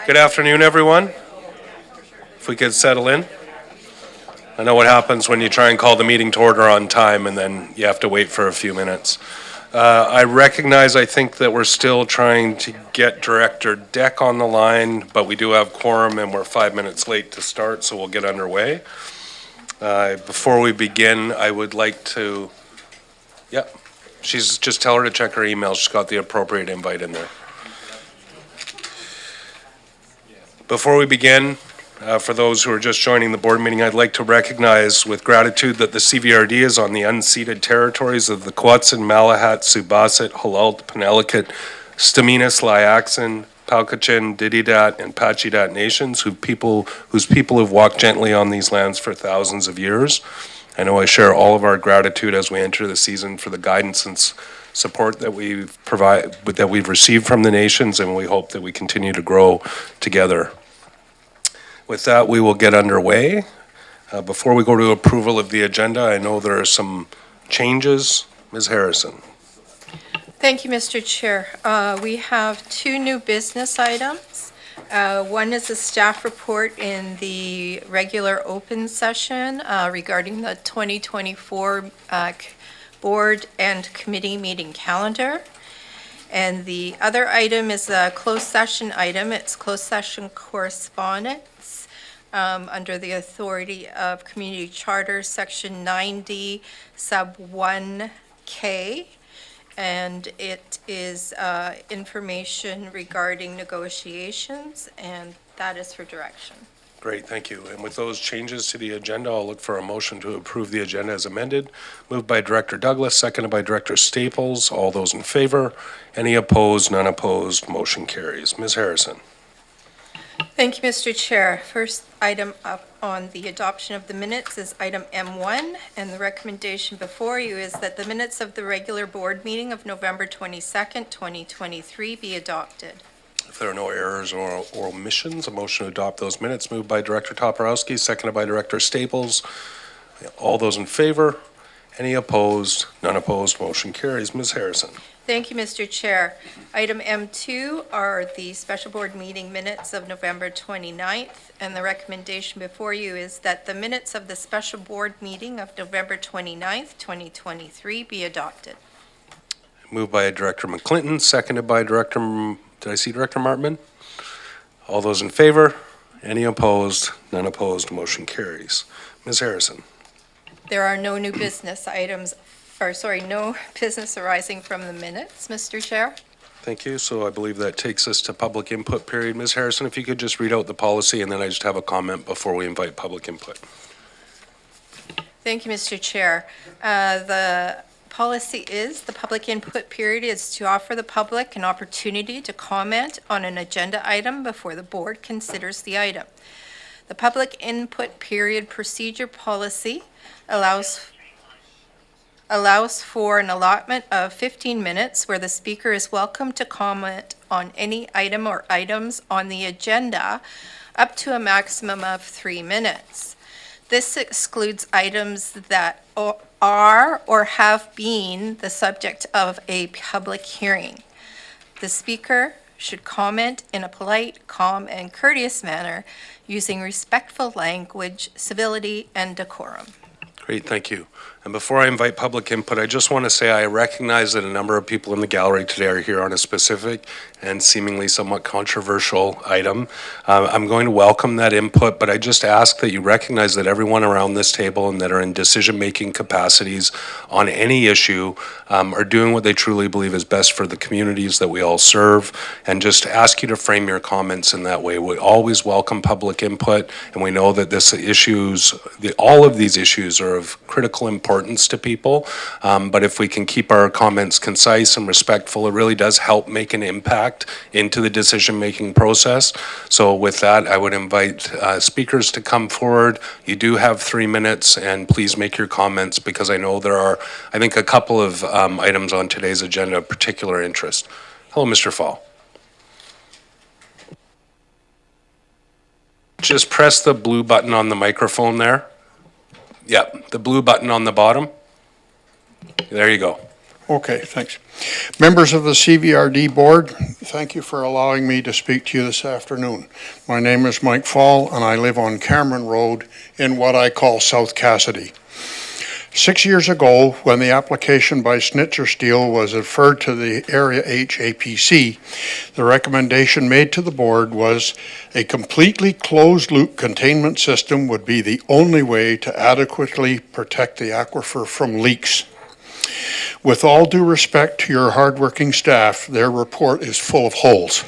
Good afternoon, everyone. If we could settle in. I know what happens when you try and call the meeting to order on time and then you have to wait for a few minutes. I think that we're still trying to get Director Deck on the line, but we do have quorum and we're 5 minutes late to start, so we'll get underway. Before we begin, I would like to, just tell her to check her email. She's got the appropriate invite in there. Before we begin, for those who are just joining the board meeting, I'd like to recognize with gratitude that the CVRD is on the unceded territories of the Kwotson, Malahat, Subasit, Halalt, Penelakut, Stamina, Slayakson, Palkachin, Dididat, and Pachidat nations, whose people have walked gently on these lands for thousands of years. I know I share all of our gratitude as we enter the season for the guidance and support that we've received from the nations, and we hope that we continue to grow together. With that, we will get underway. Before we go to approval of the agenda, I know there are some changes. Ms. Harrison. Thank you, Mr. Chair. We have two new business items. One is a staff report in the regular open session regarding the 2024 board and committee meeting calendar. And the other item is a closed session item. It's closed session correspondence under the authority of Community Charter, Section 9D, Sub 1K. And it is information regarding negotiations, and that is for direction. Great, thank you. And with those changes to the agenda, I'll look for a motion to approve the agenda as amended. Moved by Director Douglas, seconded by Director Staples. All those in favor? Any opposed? None opposed. Motion carries. Ms. Harrison. Thank you, Mr. Chair. First item up on the adoption of the minutes is item M1, and the recommendation before you is that the minutes of the regular board meeting of November 22nd, 2023 be adopted. If there are no errors or omissions, a motion to adopt those minutes. Moved by Director Toporowski, seconded by Director Staples. All those in favor? Any opposed? None opposed. Motion carries. Ms. Harrison. Thank you, Mr. Chair. Item M2 are the special board meeting minutes of November 29th, and the recommendation before you is that the minutes of the special board meeting of November 29th, 2023 be adopted. Moved by Director McClinton, seconded by Director Martman? All those in favor? Any opposed? None opposed. Motion carries. Ms. Harrison. There are no new business items, no business arising from the minutes, Mr. Chair. Thank you. So I believe that takes us to public input period. Ms. Harrison, if you could just read out the policy, and then I just have a comment before we invite public input. Thank you, Mr. Chair. The policy is the public input period is to offer the public an opportunity to comment on an agenda item before the board considers the item. The public input period procedure policy allows for an allotment of 15 minutes where the speaker is welcome to comment on any item or items on the agenda up to a maximum of 3 minutes. This excludes items that are or have been the subject of a public hearing. The speaker should comment in a polite, calm, and courteous manner using respectful language, civility, and decorum. Great, thank you. And before I invite public input, I just want to say I recognize that a number of people in the gallery today are here on a specific and seemingly somewhat controversial item. I'm going to welcome that input, but I just ask that you recognize that everyone around this table and that are in decision-making capacities on any issue are doing what they truly believe is best for the communities that we all serve, and just ask you to frame your comments in that way. We always welcome public input, and we know that all of these issues are of critical importance to people, but if we can keep our comments concise and respectful, it really does help make an impact into the decision-making process. So with that, I would invite speakers to come forward. You do have 3 minutes, and please make your comments, because I know there are, I think, a couple of items on today's agenda of particular interest. Hello, Mr. Fall. Just press the blue button on the microphone there. Yep, the blue button on the bottom. There you go. Okay, thanks. Members of the CVRD Board, thank you for allowing me to speak to you this afternoon. My name is Mike Fall, and I live on Cameron Road in what I call South Cassidy. 6 years ago, when the application by Schnitzer Steel was referred to the Area H APC, the recommendation made to the board was a completely closed-loop containment system would be the only way to adequately protect the aquifer from leaks. With all due respect to your hardworking staff, their report is full of holes.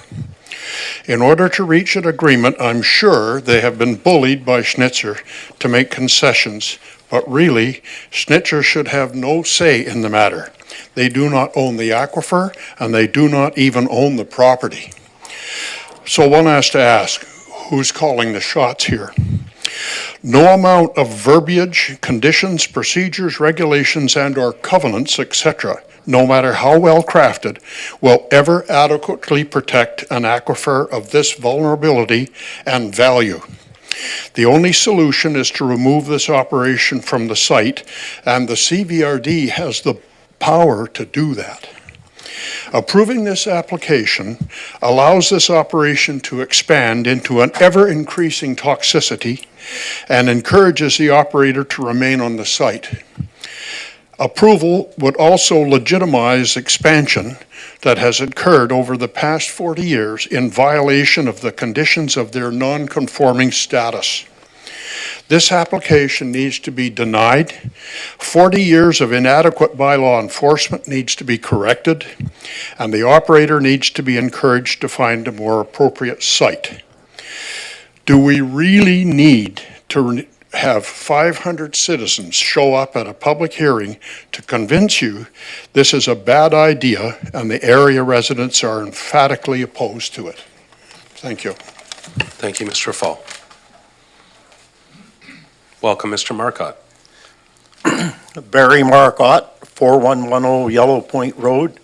In order to reach an agreement, I'm sure they have been bullied by Schnitzer to make concessions, but really, Schnitzer should have no say in the matter. They do not own the aquifer, and they do not even own the property. So one has to ask, who's calling the shots here? No amount of verbiage, conditions, procedures, regulations, and/or covenants, etc., no matter how well crafted, will ever adequately protect an aquifer of this vulnerability and value. The only solution is to remove this operation from the site, and the CVRD has the power to do that. Approving this application allows this operation to expand into an ever-increasing toxicity and encourages the operator to remain on the site. Approval would also legitimize expansion that has occurred over the past 40 years in violation of the conditions of their non-conforming status. This application needs to be denied. 40 years of inadequate bylaw enforcement needs to be corrected, and the operator needs to be encouraged to find a more appropriate site. Do we really need to have 500 citizens show up at a public hearing to convince you this is a bad idea and the area residents are emphatically opposed to it? Thank you. Thank you, Mr. Fall. Welcome, Mr. Marcotte. Barry Marcotte, 4110 Yellow Point Road.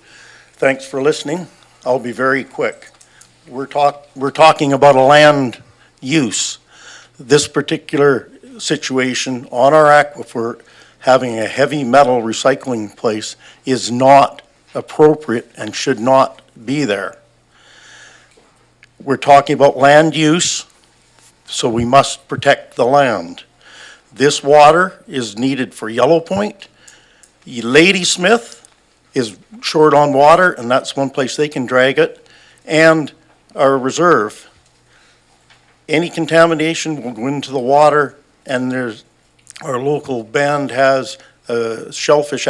Thanks for listening. I'll be very quick. We're talking about a land use. This particular situation on our aquifer, having a heavy metal recycling place, is not appropriate and should not be there. We're talking about land use, so we must protect the land. This water is needed for Yellow Point. Ladysmith is short on water, and that's one place they can drag it, and our reserve. Any contamination will go into the water, and our local band has a shellfish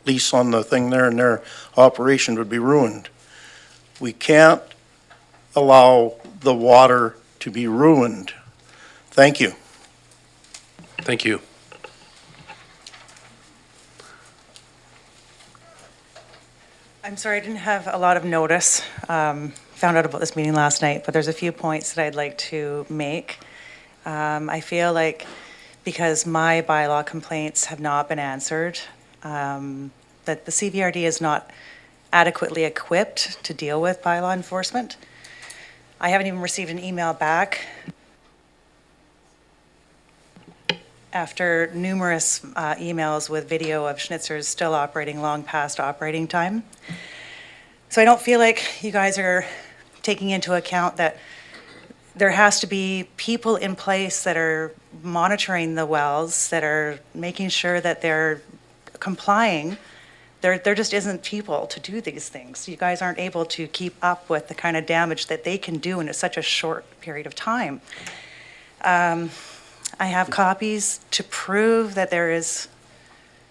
lease on the thing there, and their operation would be ruined. We can't allow the water to be ruined. Thank you. Thank you. I'm sorry, I didn't have a lot of notice. Found out about this meeting last night, but there's a few points that I'd like to make. I feel like because my bylaw complaints have not been answered, that the CVRD is not adequately equipped to deal with bylaw enforcement. I haven't even received an email back after numerous emails with video of Schnitzer's still operating long past operating time. So I don't feel like you guys are taking into account that there has to be people in place that are monitoring the wells, that are making sure that they're complying. There just isn't people to do these things. You guys aren't able to keep up with the kind of damage that they can do in such a short period of time. I have copies to prove that there is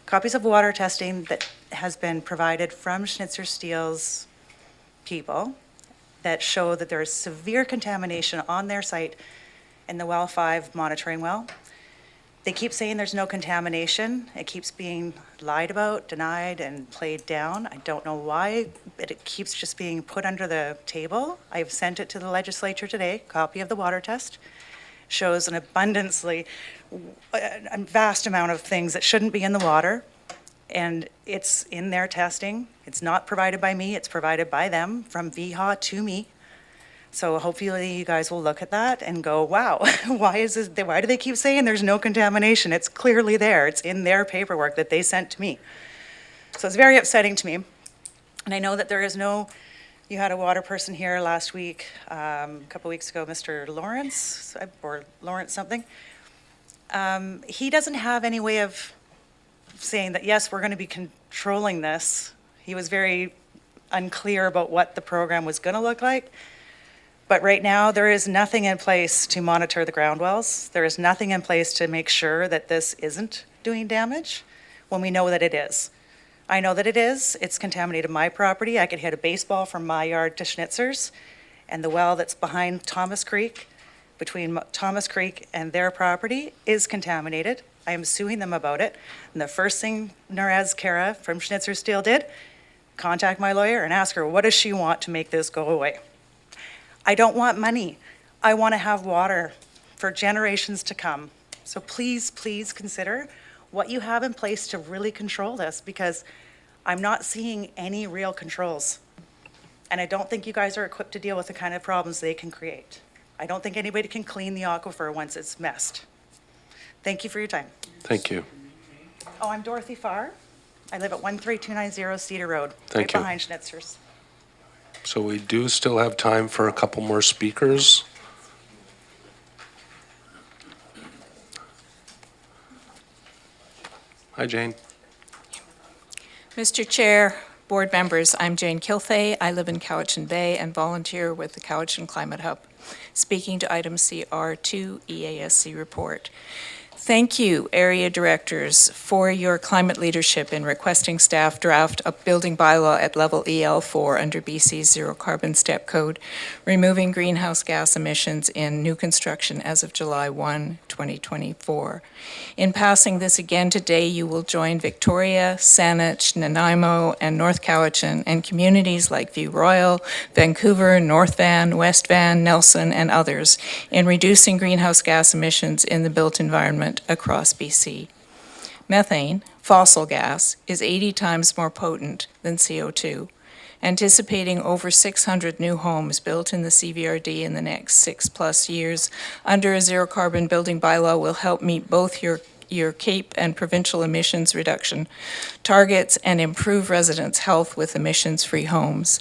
copies of water testing that has been provided from Schnitzer Steel's people that show that there is severe contamination on their site in the well 5 monitoring well. They keep saying there's no contamination. It keeps being lied about, denied, and played down. I don't know why, but it keeps just being put under the table. I've sent it to the legislature today, copy of the water test. Shows an abundantly, a vast amount of things that shouldn't be in the water, and it's in their testing. It's not provided by me, it's provided by them, from VHA to me. So hopefully you guys will look at that and go, wow, why do they keep saying there's no contamination? It's clearly there, it's in their paperwork that they sent to me. So it's very upsetting to me. And I know that there is no, you had a water person here last week, a couple weeks ago, Mr. Lawrence, or Lawrence something. He doesn't have any way of saying that, yes, we're going to be controlling this. He was very unclear about what the program was going to look like. But right now, there is nothing in place to monitor the ground wells. There is nothing in place to make sure that this isn't doing damage when we know that it is. I know that it is. It's contaminated my property. I could hit a baseball from my yard to Schnitzer's, and the well that's behind Thomas Creek, between Thomas Creek and their property, is contaminated. I am suing them about it. And the first thing Narez Kara from Schnitzer Steel did, contact my lawyer and ask her, what does she want to make this go away? I don't want money. I want to have water for generations to come. So please, please consider what you have in place to really control this, because I'm not seeing any real controls. And I don't think you guys are equipped to deal with the kind of problems they can create. I don't think anybody can clean the aquifer once it's messed. Thank you for your time. Thank you. Oh, I'm Dorothy Farr. I live at 13290 Cedar Road. Thank you. Right behind Schnitzer's. So we do still have time for a couple more speakers. Hi, Jane. Mr. Chair, board members, I'm Jane Kilthey. I live in Cowichan Bay and volunteer with the Cowichan Climate Hub. Speaking to item CR2 EASC report. Thank you, area directors, for your climate leadership in requesting staff draft a building bylaw at level EL4 under BC's Zero Carbon Step Code, removing greenhouse gas emissions in new construction as of July 1, 2024. In passing this again today, you will join Victoria, Saanich, Nanaimo, and North Cowichan, and communities like View Royal, Vancouver, North Van, West Van, Nelson, and others in reducing greenhouse gas emissions in the built environment across BC. Methane, fossil gas, is 80 times more potent than CO2. Anticipating over 600 new homes built in the CVRD in the next 6+ years under a zero-carbon building bylaw will help meet both your CAPE and provincial emissions reduction targets and improve residents' health with emissions-free homes.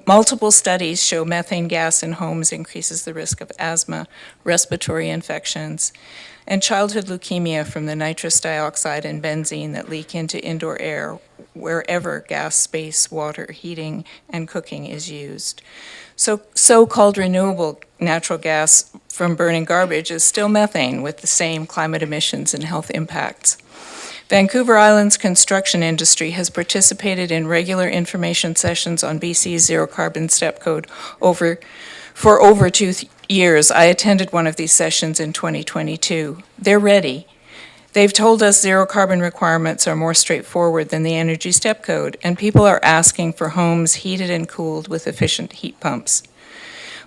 Multiple studies show methane gas in homes increases the risk of asthma, respiratory infections, and childhood leukemia from the nitrous dioxide and benzene that leak into indoor air wherever gas, space, water, heating, and cooking is used. So-called renewable natural gas from burning garbage is still methane with the same climate emissions and health impacts. Vancouver Island's construction industry has participated in regular information sessions on BC's Zero Carbon Step Code for over 2 years. I attended one of these sessions in 2022. They're ready. They've told us zero carbon requirements are more straightforward than the Energy Step Code, and people are asking for homes heated and cooled with efficient heat pumps.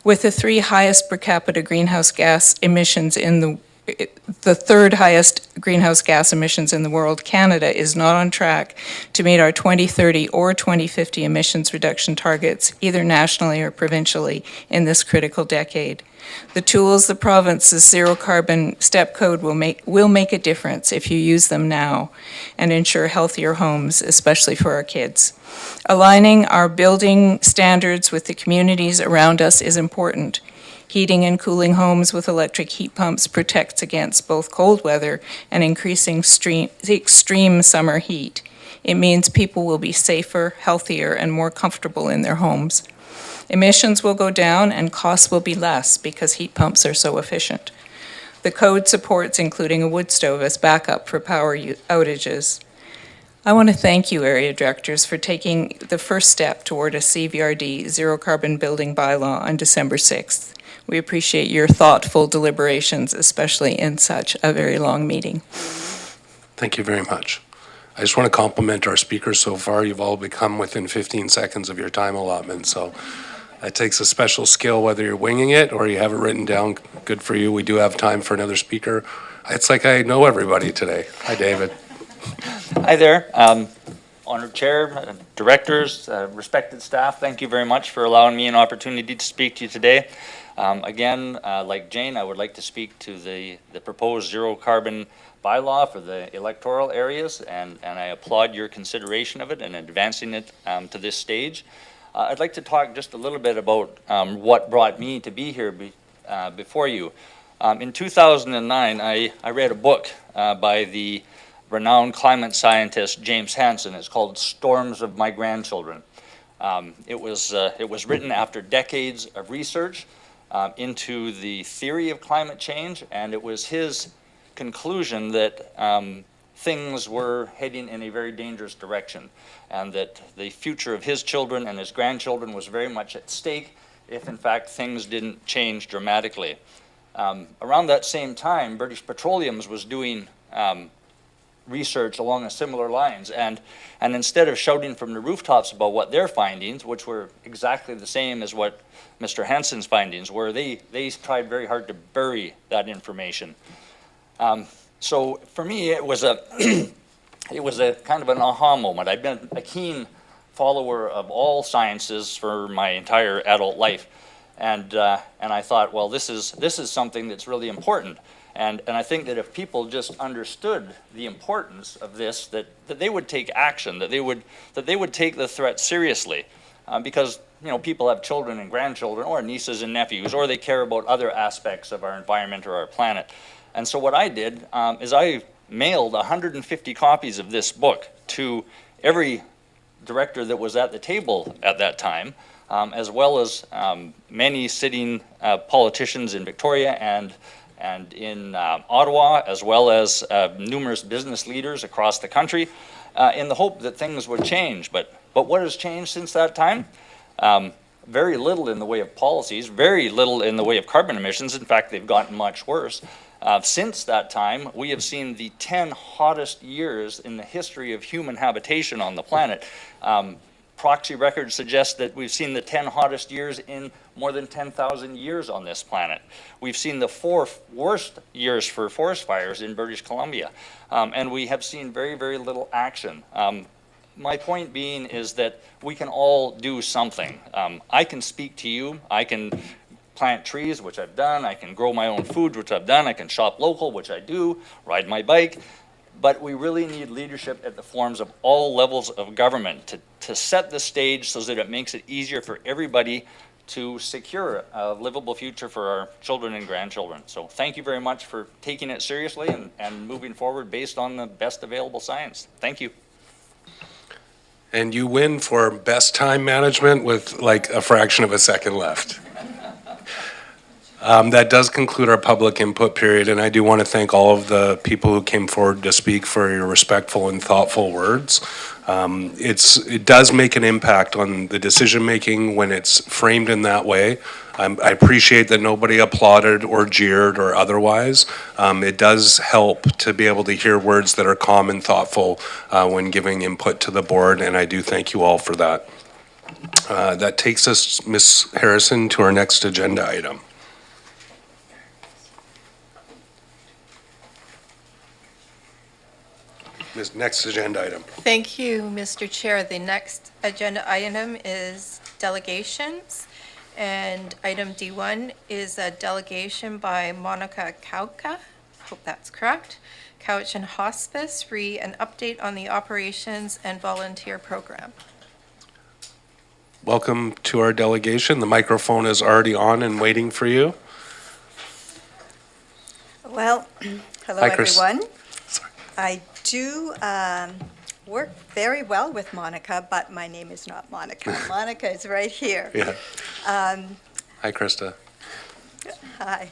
With the 3 highest per capita greenhouse gas emissions in the third highest greenhouse gas emissions in the world, Canada is not on track to meet our 2030 or 2050 emissions reduction targets, either nationally or provincially, in this critical decade. The tools the province's zero carbon step code will make a difference if you use them now and ensure healthier homes, especially for our kids. Aligning our building standards with the communities around us is important. Heating and cooling homes with electric heat pumps protects against both cold weather and increasing extreme summer heat. It means people will be safer, healthier, and more comfortable in their homes. Emissions will go down and costs will be less because heat pumps are so efficient. The code supports including a wood stove as backup for power outages. I want to thank you, area directors, for taking the first step toward a CVRD zero carbon building bylaw on December 6th. We appreciate your thoughtful deliberations, especially in such a very long meeting. Thank you very much. I just want to compliment our speakers so far. You've all become within 15 seconds of your time allotment, so that takes a special skill, whether you're winging it or you have it written down. Good for you. We do have time for another speaker. It's like I know everybody today. Hi, David. Hi there. Honored Chair, directors, respected staff, thank you very much for allowing me an opportunity to speak to you today. Again, like Jane, I would like to speak to the proposed zero carbon bylaw for the electoral areas, and I applaud your consideration of it and advancing it to this stage. I'd like to talk just a little bit about what brought me to be here before you. In 2009, I read a book by the renowned climate scientist James Hansen. It's called Storms of My Grandchildren. It was written after decades of research into the theory of climate change, and it was his conclusion that things were heading in a very dangerous direction, and that the future of his children and his grandchildren was very much at stake if in fact things didn't change dramatically. Around that same time, British Petroleum was doing research along a similar lines, and instead of shouting from the rooftops about what their findings, which were exactly the same as what Mr. Hansen's findings were, they tried very hard to bury that information. So for me, it was a it was a kind of an aha moment. I've been a keen follower of all sciences for my entire adult life, and I thought, well, this is something that's really important. And I think that if people just understood the importance of this, that they would take action, that they would take the threat seriously, because people have children and grandchildren, or nieces and nephews, or they care about other aspects of our environment or our planet. And so what I did is I mailed 150 copies of this book to every director that was at the table at that time, as well as many sitting politicians in Victoria and in Ottawa, as well as numerous business leaders across the country, in the hope that things would change. But what has changed since that time? Very little in the way of policies, very little in the way of carbon emissions. In fact, they've gotten much worse. Since that time, we have seen the 10 hottest years in the history of human habitation on the planet. Proxy records suggest that we've seen the 10 hottest years in more than 10,000 years on this planet. We've seen the 4 worst years for forest fires in British Columbia, and we have seen very, very little action. My point being is that we can all do something. I can speak to you, I can plant trees, which I've done, I can grow my own food, which I've done, I can shop local, which I do, ride my bike. But we really need leadership at the forms of all levels of government to set the stage so that it makes it easier for everybody to secure a livable future for our children and grandchildren. So thank you very much for taking it seriously and moving forward based on the best available science. Thank you. And you win for best time management with like a fraction of a second left. That does conclude our public input period, and I do want to thank all of the people who came forward to speak for your respectful and thoughtful words. It does make an impact on the decision-making when it's framed in that way. I appreciate that nobody applauded or jeered or otherwise. It does help to be able to hear words that are calm and thoughtful when giving input to the board, and I do thank you all for that. That takes us, Ms. Harrison, to our next agenda item. Next agenda item. Thank you, Mr. Chair. The next agenda item is delegations. And item D1 is a delegation by Monica Kauka, hope that's correct, Cowichan Hospice, an update on the operations and volunteer program. Welcome to our delegation. The microphone is already on and waiting for you. Well, hello Hi, Chris. everyone. Sorry. I do work very well with Monica, but my name is not Monica. Monica is right here. Yeah. Hi, Krista. Hi.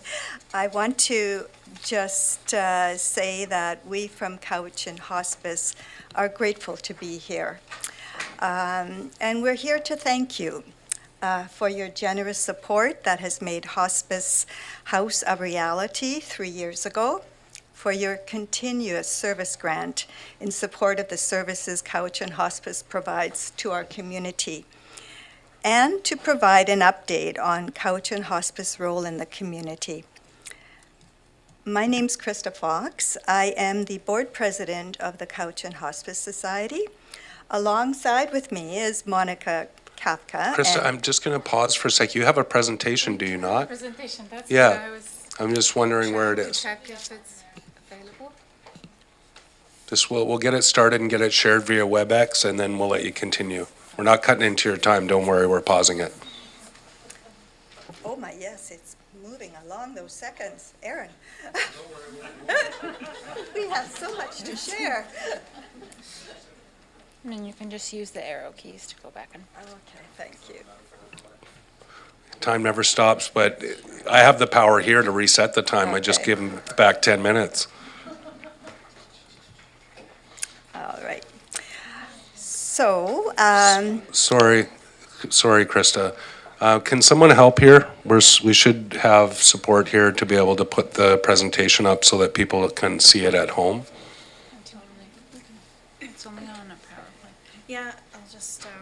I want to just say that we from Cowichan Hospice are grateful to be here. And we're here to thank you for your generous support that has made Hospice House a reality 3 years ago, for your continuous service grant in support of the services Cowichan Hospice provides to our community, and to provide an update on Cowichan Hospice role in the community. My name's Krista Fox. I am the board president of the Cowichan Hospice Society. Alongside with me is Monica Kafka. Krista, and- I'm just going to pause for a sec. You have a presentation, do you not? Presentation, that's Yeah. what I was I'm just wondering where it trying to is. check if it's available. Just, we'll get it started and get it shared via WebEx, and then we'll let you continue. We're not cutting into your time, don't worry, we're pausing it. Oh my, yes, it's moving along those seconds. Aaron. We have so much to share. And you can just use the arrow keys to go back and. Okay, thank you. Time never stops, but I have the power here to reset the time. I just Okay. give them back 10 minutes. All right. So, Sorry, Krista. Can someone help here? We should have support here to be able to put the presentation up so that people can see it at home. It's only on a PowerPoint. Yeah, I'll just, Share it.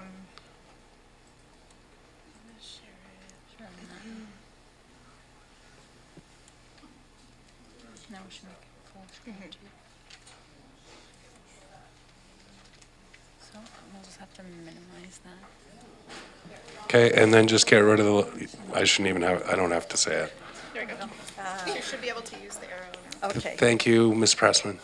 Now we should make it full screen too. So we'll just have to minimize that. Okay, and then just get rid of I don't have to say it. There you go. You should be able to use the arrow now. okay. Thank you, Ms. Pressman.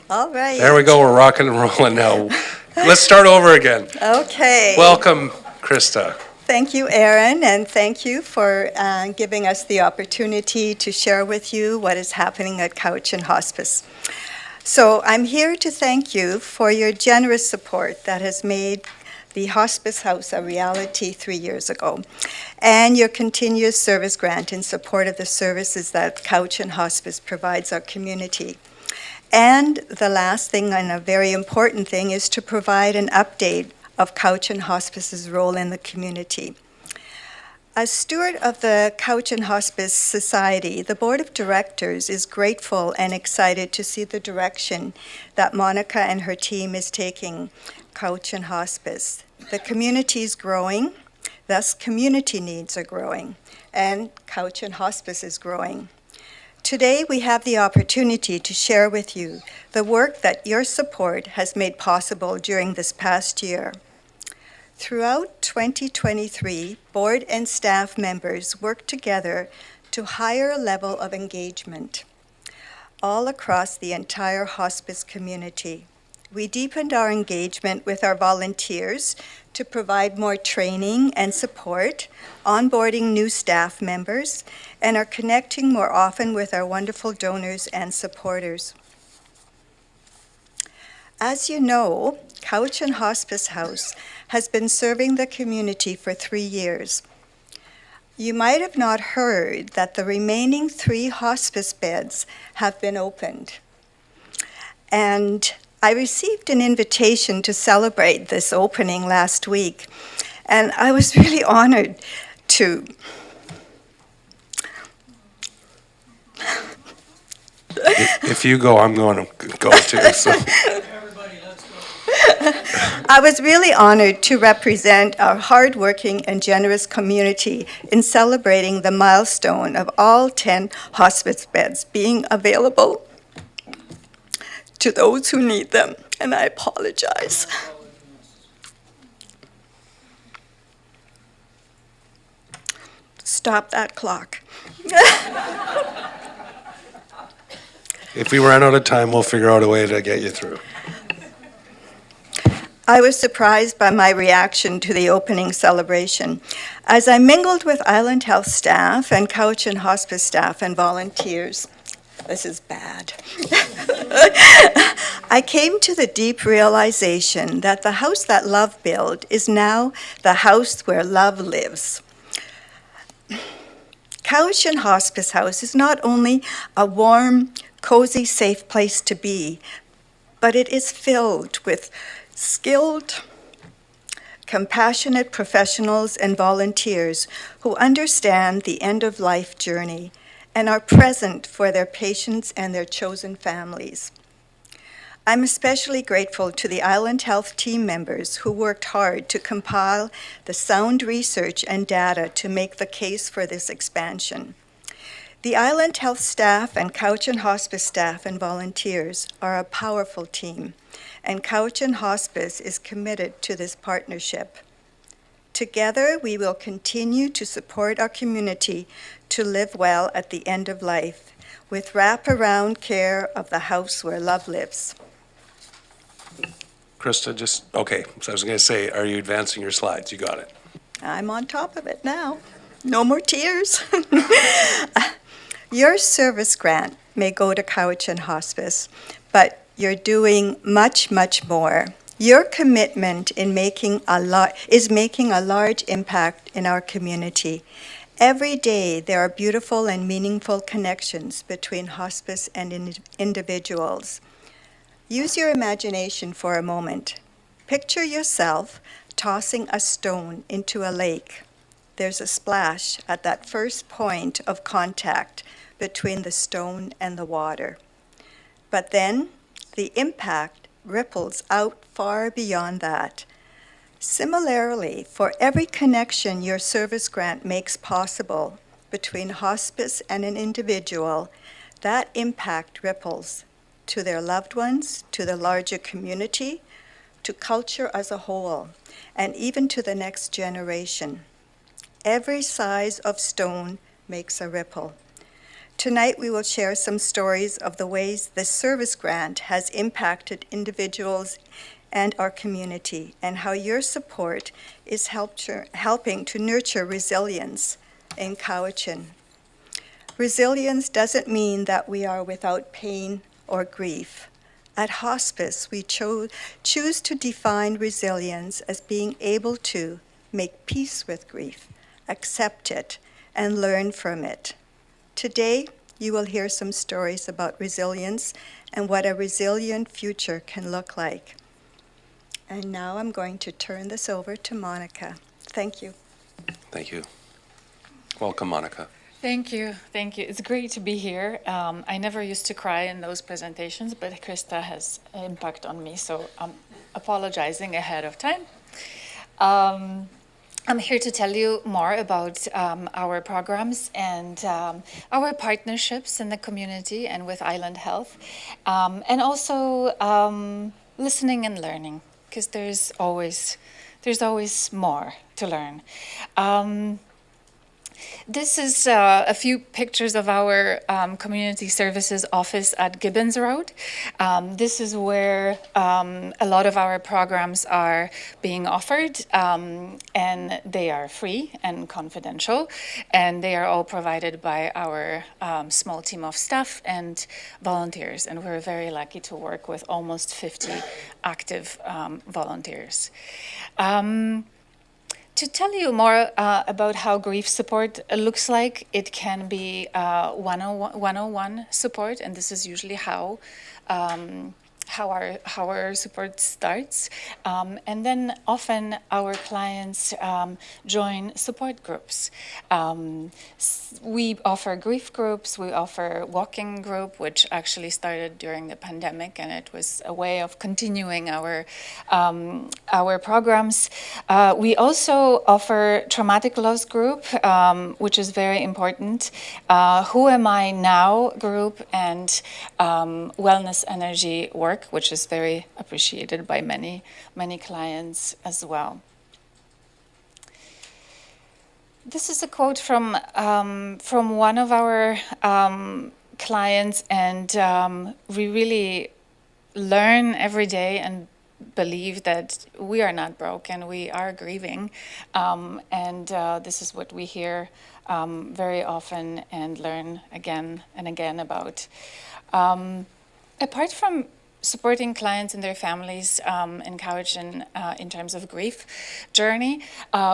All right. There we go, we're rocking and rolling now. Let's start over again. Okay. Welcome, Krista. Thank you, Aaron, and thank you for giving us the opportunity to share with you what is happening at Couch and Hospice. So I'm here to thank you for your generous support that has made the Hospice House a reality 3 years ago, and your continuous service grant in support of the services that Couch and Hospice provides our community. And the last thing, and a very important thing, is to provide an update of Couch and Hospice's role in the community. As steward of the Couch and Hospice Society, the Board of Directors is grateful and excited to see the direction that Monica and her team is taking Couch and Hospice. The community is growing, thus community needs are growing, and Couch and Hospice is growing. Today, we have the opportunity to share with you the work that your support has made possible during this past year. Throughout 2023, board and staff members worked together to higher a level of engagement all across the entire hospice community. We deepened our engagement with our volunteers to provide more training and support, onboarding new staff members, and are connecting more often with our wonderful donors and supporters. As you know, Couch and Hospice House has been serving the community for 3 years. You might have not heard that the remaining 3 hospice beds have been opened. And I received an invitation to celebrate this opening last week, and I was really honored to If you go, I'm going to go too, so. I was really honored to represent our hardworking and generous community in celebrating the milestone of all 10 hospice beds being available to those who need them, and I apologize. Stop that clock. If we run out of time, we'll figure out a way to get you through. I was surprised by my reaction to the opening celebration. As I mingled with Island Health staff and Couch and Hospice staff and volunteers, this is bad. I came to the deep realization that the house that love built is now the house where love lives. Couch and Hospice House is not only a warm, cozy, safe place to be, but it is filled with skilled, compassionate professionals and volunteers who understand the end-of-life journey and are present for their patients and their chosen families. I'm especially grateful to the Island Health team members who worked hard to compile the sound research and data to make the case for this expansion. The Island Health staff and Couch and Hospice staff and volunteers are a powerful team, and Cowichan Hospice is committed to this partnership. Together, we will continue to support our community to live well at the end of life, with wraparound care of the house where love lives. Krista, okay, so I was going to say, are you advancing your slides? You got it. I'm on top of it now. No more tears. Your service grant may go to Cowichan Hospice, but you're doing much, much more. Your commitment is making a large impact in our community. Every day, there are beautiful and meaningful connections between hospice and individuals. Use your imagination for a moment. Picture yourself tossing a stone into a lake. There's a splash at that first point of contact between the stone and the water. But then the impact ripples out far beyond that. Similarly, for every connection your service grant makes possible between hospice and an individual, that impact ripples to their loved ones, to the larger community, to culture as a whole, and even to the next generation. Every size of stone makes a ripple. Tonight we will share some stories of the ways this service grant has impacted individuals and our community, and how your support is helping to nurture resilience in Cowichan. Resilience doesn't mean that we are without pain or grief. At hospice, we choose to define resilience as being able to make peace with grief, accept it, and learn from it. Today, you will hear some stories about resilience and what a resilient future can look like. And now I'm going to turn this over to Monica. Thank you. Thank you. Welcome, Monica. Thank you. Thank you. It's great to be here. I never used to cry in those presentations, but Krista has an impact on me, so I'm apologizing ahead of time. I'm here to tell you more about our programs and our partnerships in the community and with Island Health, and also listening and learning, because there's always more to learn. This is a few pictures of our community services office at Gibbons Road. This is where a lot of our programs are being offered, and they are free and confidential, and they are all provided by our small team of staff and volunteers, and we're very lucky to work with almost 50 active volunteers. To tell you more about how grief support looks like, it can be 101 support, and this is usually how our support starts. And then often our clients join support groups. We offer grief groups, we offer walking group, which actually started during the pandemic, and it was a way of continuing our programs. We also offer traumatic loss group, which is very important. Who Am I Now group, and wellness energy work, which is very appreciated by many clients as well. This is a quote from one of our clients, and we really learn every day and believe that we are not broken, we are grieving, and this is what we hear very often and learn again and again about. Apart from supporting clients and their families in Cowichan in terms of grief journey,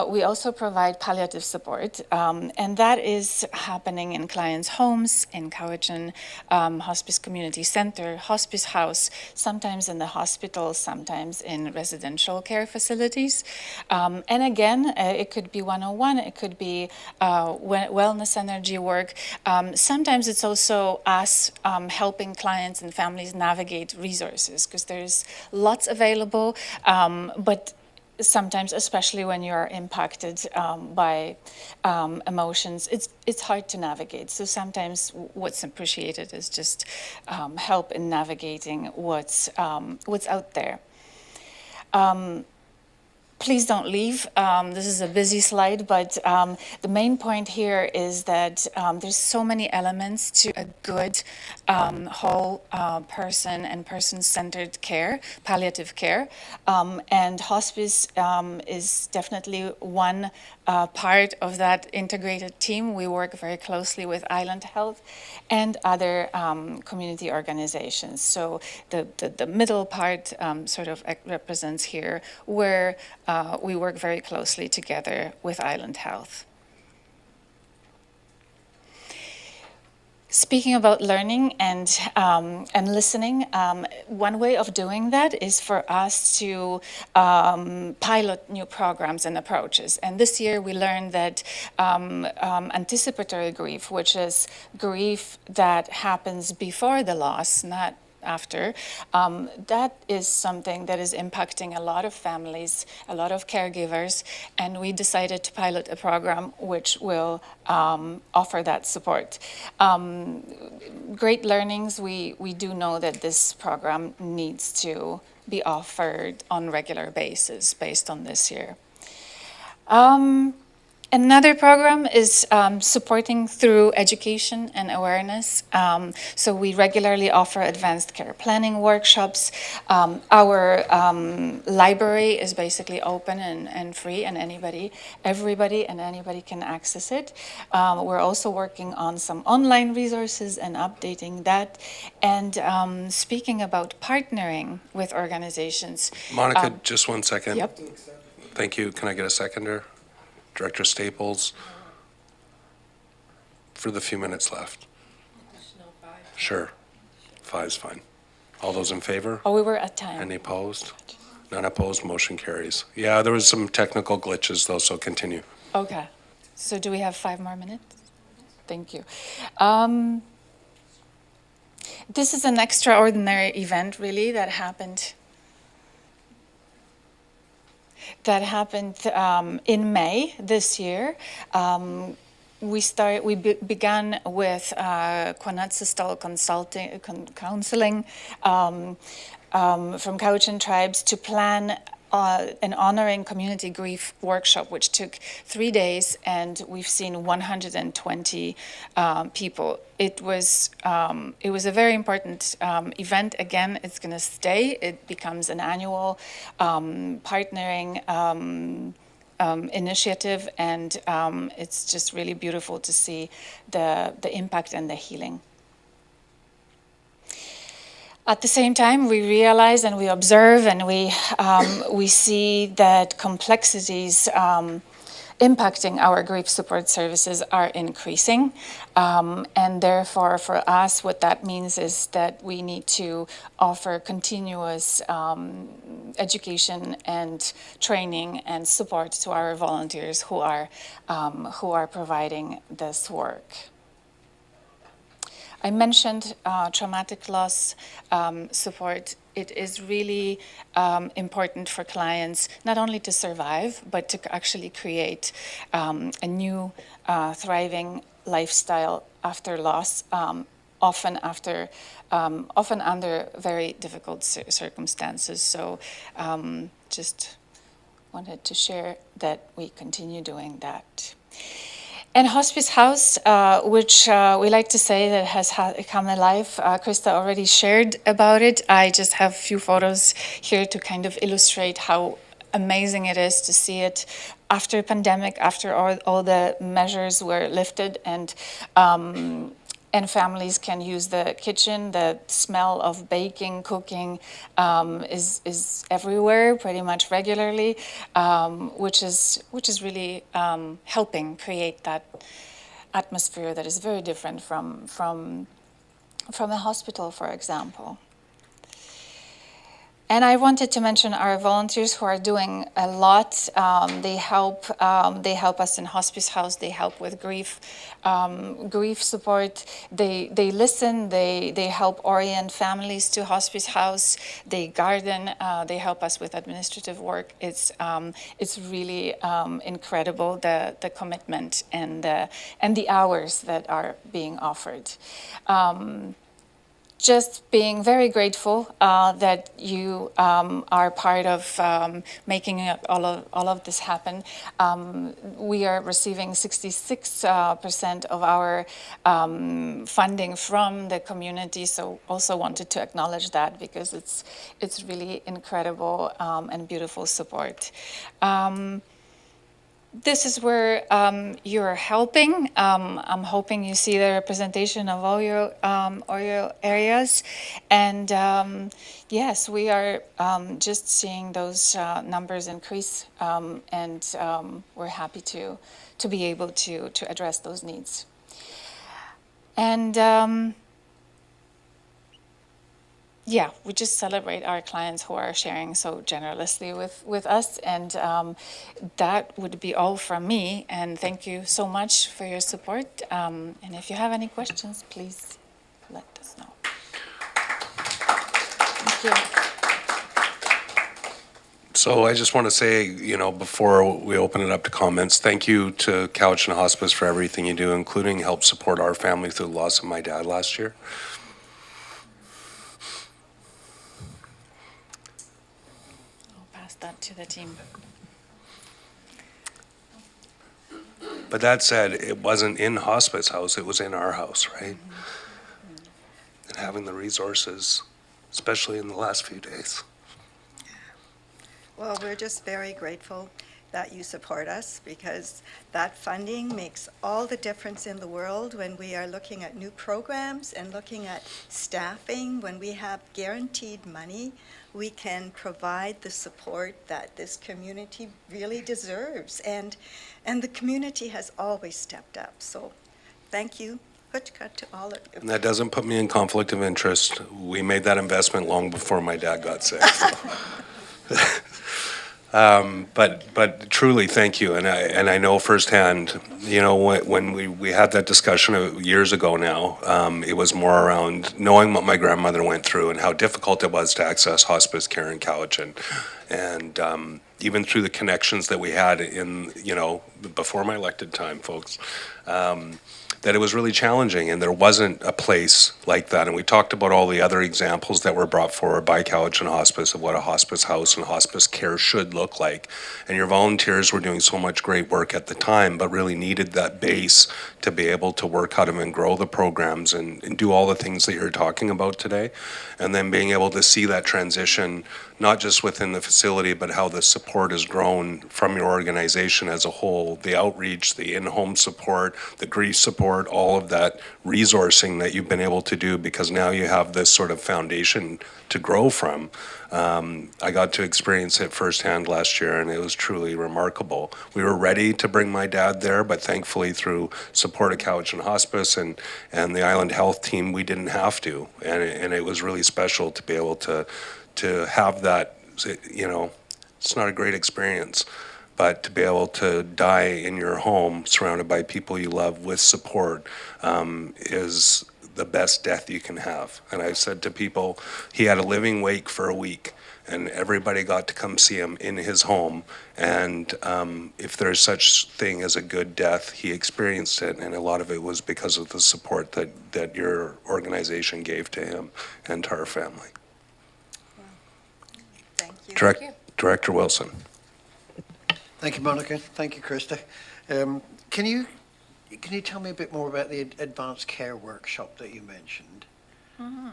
we also provide palliative support, and that is happening in clients' homes, in Cowichan Hospice Community Center, Hospice House, sometimes in the hospital, sometimes in residential care facilities. And again, it could be 101, it could be wellness energy work. Sometimes it's also us helping clients and families navigate resources, because there's lots available, but sometimes, especially when you're impacted by emotions, it's hard to navigate. So sometimes what's appreciated is just help in navigating what's out there. Please don't leave. This is a busy slide, but the main point here is that there's so many elements to a good whole person and person-centered care, palliative care, and hospice is definitely one part of that integrated team. We work very closely with Island Health and other community organizations. So the middle part sort of represents here where we work very closely together with Island Health. Speaking about learning and listening, one way of doing that is for us to pilot new programs and approaches. And this year we learned that anticipatory grief, which is grief that happens before the loss, not after, that is something that is impacting a lot of families, a lot of caregivers, and we decided to pilot a program which will offer that support. Great learnings, we do know that this program needs to be offered on a regular basis based on this year. Another program is supporting through education and awareness. So we regularly offer advanced care planning workshops. Our library is basically open and free, and everybody and anybody can access it. We're also working on some online resources and updating that. And speaking about partnering with organizations. Monica, just 1 second. Yep. Thank you. Can I get a seconder? Director Staples, for the few minutes left. Sure, 5's fine. All those in favor? Oh, we were at time. Any opposed? None opposed, motion carries. Yeah, there was some technical glitches though, so continue. Okay. So do we have 5 more minutes? Thank you. This is an extraordinary event, really, that happened in May this year. We began with Quanat Counseling from Cowichan Tribes to plan an honoring community grief workshop, which took 3 days, and we've seen 120 people. It was a very important event. Again, it's going to stay. It becomes an annual partnering initiative, and it's just really beautiful to see the impact and the healing. At the same time, we realize and we observe and we see that complexities impacting our grief support services are increasing. And therefore, for us, what that means is that we need to offer continuous education and training and support to our volunteers who are providing this work. I mentioned traumatic loss support. It is really important for clients not only to survive, but to actually create a new thriving lifestyle after loss, often under very difficult circumstances. So just wanted to share that we continue doing that. And Hospice House, which we like to say that has come alive, Krista already shared about it. I just have a few photos here to kind of illustrate how amazing it is to see it after pandemic, after all the measures were lifted, and families can use the kitchen. The smell of baking, cooking is everywhere, pretty much regularly, which is really helping create that atmosphere that is very different from a hospital, for example. And I wanted to mention our volunteers who are doing a lot. They help us in hospice house. They help with grief support. They listen. They help orient families to hospice house. They garden. They help us with administrative work. It's really incredible, the commitment and the hours that are being offered. Just being very grateful that you are part of making all of this happen. We are receiving 66% of our funding from the community, so also wanted to acknowledge that because it's really incredible and beautiful support. This is where you're helping. I'm hoping you see the representation of all your areas. And yes, we are just seeing those numbers increase, and we're happy to be able to address those needs. And yeah, we just celebrate our clients who are sharing so generously with us. And that would be all from me. And thank you so much for your support. And if you have any questions, please let us know. Thank you. So I just want to say, before we open it up to comments, thank you to Cowichan Hospice for everything you do, including help support our family through the loss of my dad last year. That to the team. But that said, it wasn't in hospice house, it was in our house, right? And having the resources, especially in the last few days. Well, we're just very grateful that you support us, because that funding makes all the difference in the world when we are looking at new programs and looking at staffing. When we have guaranteed money, we can provide the support that this community really deserves. And the community has always stepped up. So thank you, Hutchka, to all of you. And that doesn't put me in conflict of interest. We made that investment long before my dad got sick. But truly, thank you. And I know firsthand, when we had that discussion years ago now, it was more around knowing what my grandmother went through and how difficult it was to access hospice care in Cowichan. And even through the connections that we had before my elected time, folks, that it was really challenging, and there wasn't a place like that. And we talked about all the other examples that were brought forward by Cowichan Hospice of what a hospice house and hospice care should look like. And your volunteers were doing so much great work at the time, but really needed that base to be able to work out of and grow the programs and do all the things that you're talking about today. And then being able to see that transition, not just within the facility, but how the support has grown from your organization as a whole, the outreach, the in-home support, the grief support, all of that resourcing that you've been able to do, because now you have this sort of foundation to grow from. I got to experience it firsthand last year, and it was truly remarkable. We were ready to bring my dad there, but thankfully through support of Cowichan Hospice and the Island Health team, we didn't have to. And it was really special to be able to have that. It's not a great experience, but to be able to die in your home surrounded by people you love with support is the best death you can have. And I've said to people, he had a living wake for a week, and everybody got to come see him in his home. And if there's such thing as a good death, he experienced it, and a lot of it was because of the support that your organization gave to him and to our family. Thank you. Director Wilson. Thank you, Monica. Thank you, Krista. Can you tell me a bit more about the advanced care workshop that you mentioned? Mm-hmm.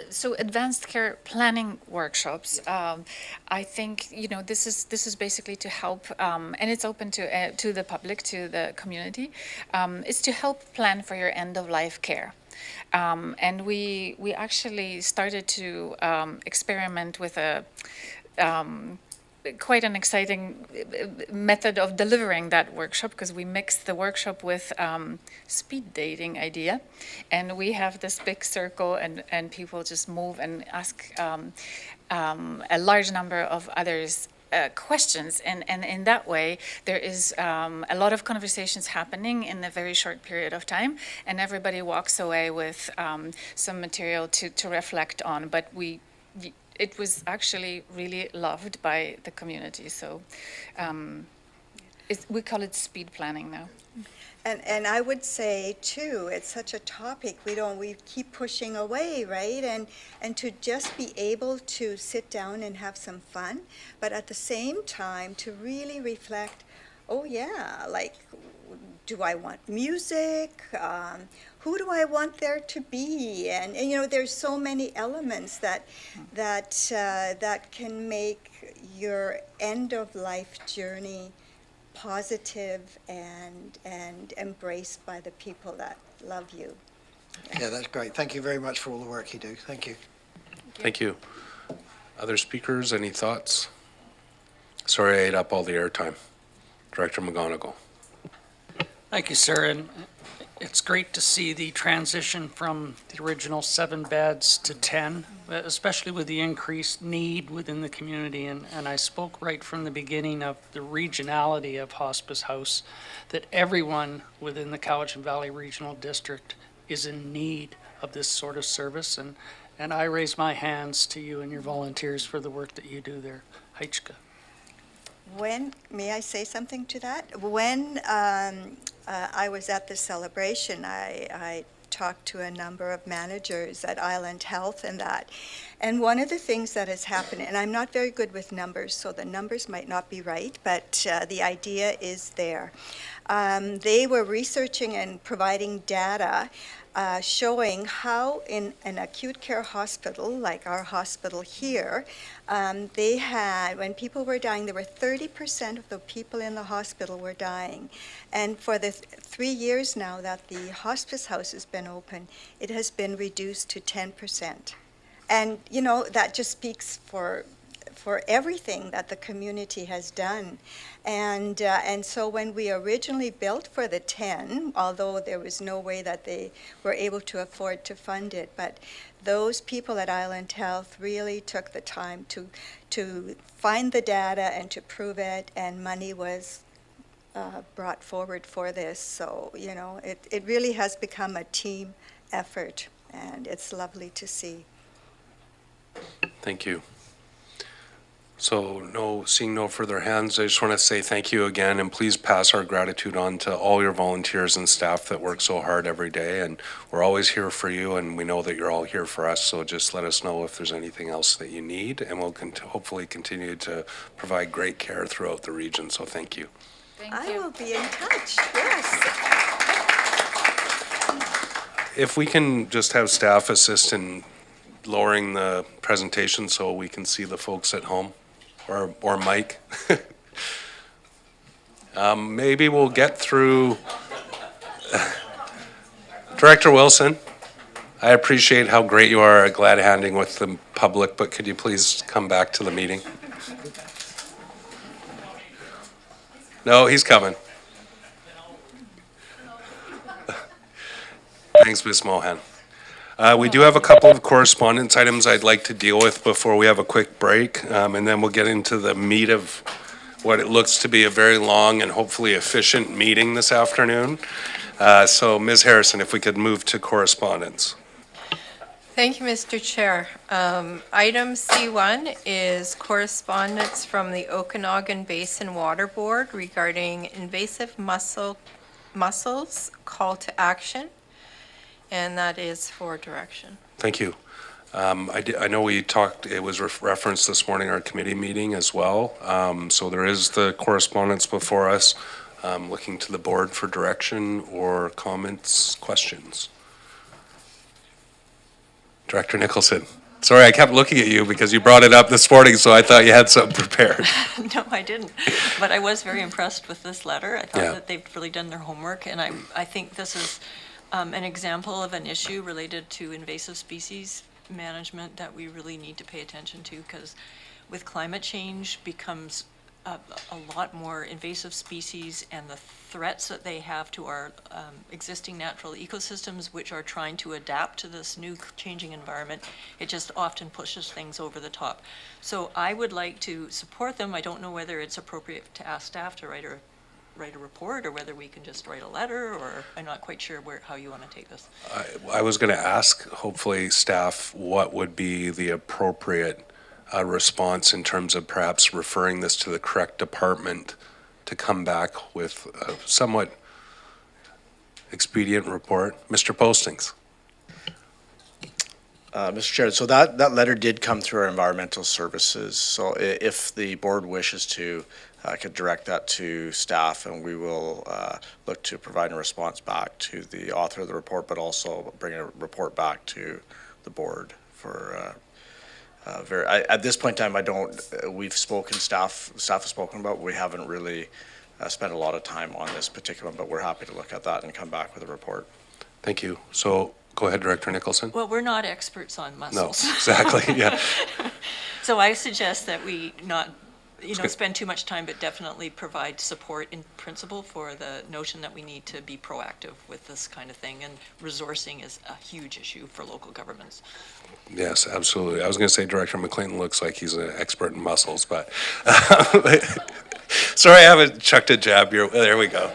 So advanced care planning workshops, I think, this is basically to help, and it's open to the public, to the community. It's to help plan for your end of life care. And we actually started to experiment with quite an exciting method of delivering that workshop, because we mixed the workshop with speed dating idea. And we have this big circle, and people just move and ask a large number of others questions. And in that way, there is a lot of conversations happening in a very short period of time, and everybody walks away with some material to reflect on. But it was actually really loved by the community. So we call it speed planning now. And I would say too, it's such a topic, we keep pushing away, right? And to just be able to sit down and have some fun, but at the same time to really reflect, oh yeah, like, do I want music? Who do I want there to be? And there's so many elements that can make your end of life journey positive and embraced by the people that love you. Yeah, that's great. Thank you very much for all the work you do. Thank you. Thank you. Other speakers, any thoughts? Sorry I ate up all the airtime. Director McGonigal. Thank you, sir. And it's great to see the transition from the original 7 beds to 10, especially with the increased need within the community. And I spoke right from the beginning of the regionality of Hospice House, that everyone within the Cowichan Valley Regional District is in need of this sort of service. And I raise my hands to you and your volunteers for the work that you do there. Heichka. May I say something to that? When I was at the celebration, I talked to a number of managers at Island Health and that. And one of the things that has happened, and I'm not very good with numbers, so the numbers might not be right, but the idea is there. They were researching and providing data showing how in an acute care hospital, like our hospital here, they had, when people were dying, there were 30% of the people in the hospital were dying. And for the 3 years now that the hospice house has been open, it has been reduced to 10%. And, that just speaks for everything that the community has done. And so when we originally built for the 10, although there was no way that they were able to afford to fund it, but those people at Island Health really took the time to find the data and to prove it, and money was brought forward for this. So, it really has become a team effort, and it's lovely to see. Thank you. So seeing no further hands, I just want to say thank you again, and please pass our gratitude on to all your volunteers and staff that work so hard every day. And we're always here for you, and we know that you're all here for us. So just let us know if there's anything else that you need, and we'll hopefully continue to provide great care throughout the region. So thank you. I will be in touch, yes. If we can just have staff assist in lowering the presentation so we can see the folks at home, or Mike. Maybe we'll get through. Director Wilson, I appreciate how great you are at glad handing with the public, but could you please come back to the meeting? No, he's coming. Thanks, Ms. Mohan. We do have a couple of correspondence items I'd like to deal with before we have a quick break, and then we'll get into the meat of what it looks to be a very long and hopefully efficient meeting this afternoon. So Ms. Harrison, if we could move to correspondence. Thank you, Mr. Chair. Item C1 is correspondence from the Okanagan Basin Water Board regarding invasive mussels call to action, and that is for direction. Thank you. I know we talked, it was referenced this morning, our committee meeting as well. So there is the correspondence before us, looking to the board for direction or comments, questions. Director Nicholson. Sorry, I kept looking at you because you brought it up this morning, so I thought you had something prepared. No, I didn't. But I was very impressed with this letter. I thought Yeah. that they've really done their homework, and I think this is an example of an issue related to invasive species management that we really need to pay attention to, because with climate change becomes a lot more invasive species and the threats that they have to our existing natural ecosystems, which are trying to adapt to this new changing environment, it just often pushes things over the top. So I would like to support them. I don't know whether it's appropriate to ask staff to write a report, or whether we can just write a letter, or I'm not quite sure how you want to take this. I was going to ask, hopefully, staff, what would be the appropriate response in terms of perhaps referring this to the correct department to come back with a somewhat expedient report. Mr. Postings. Mr. Chair, so that letter did come through our environmental services. So if the board wishes to, I could direct that to staff, and we will look to provide a response back to the author of the report, but also bring a report back to the board for at this point in time, we've spoken, staff has spoken about, we haven't really spent a lot of time on this particular one, but we're happy to look at that and come back with a report. Thank you. So go ahead, Director Nicholson. Well, we're not experts on No, mussels. exactly, yeah. So I suggest that we not, spend too much time, but definitely provide support in principle for the notion that we need to be proactive with this kind of thing, and resourcing is a huge issue for local governments. Yes, absolutely. I was going to say Director McClinton looks like he's an expert in mussels, but sorry, I haven't chucked a jab here. There we go.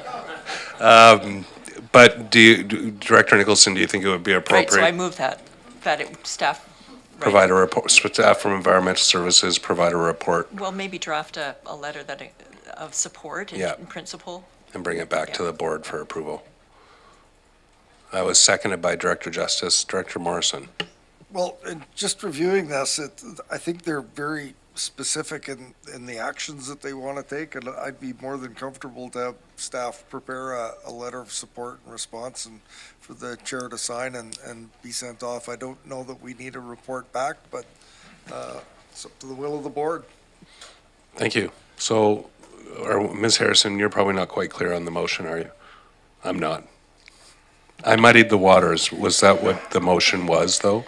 But Director Nicholson, do you think it would be appropriate? Right, so I move that staff. Provide a report, staff from Environmental Services provide a report. Well, maybe draft a letter of support in principle. And bring it back to the board for approval. That was seconded by Director Justice. Director Morrison. Well, in just reviewing this, I think they're very specific in the actions that they want to take, and I'd be more than comfortable to have staff prepare a letter of support and response, and for the chair to sign and be sent off. I don't know that we need a report back, but it's up to the will of the board. Thank you. So, Ms. Harrison, you're probably not quite clear on the motion, are you? I'm not. I muddied the waters. Was that what the motion was, though?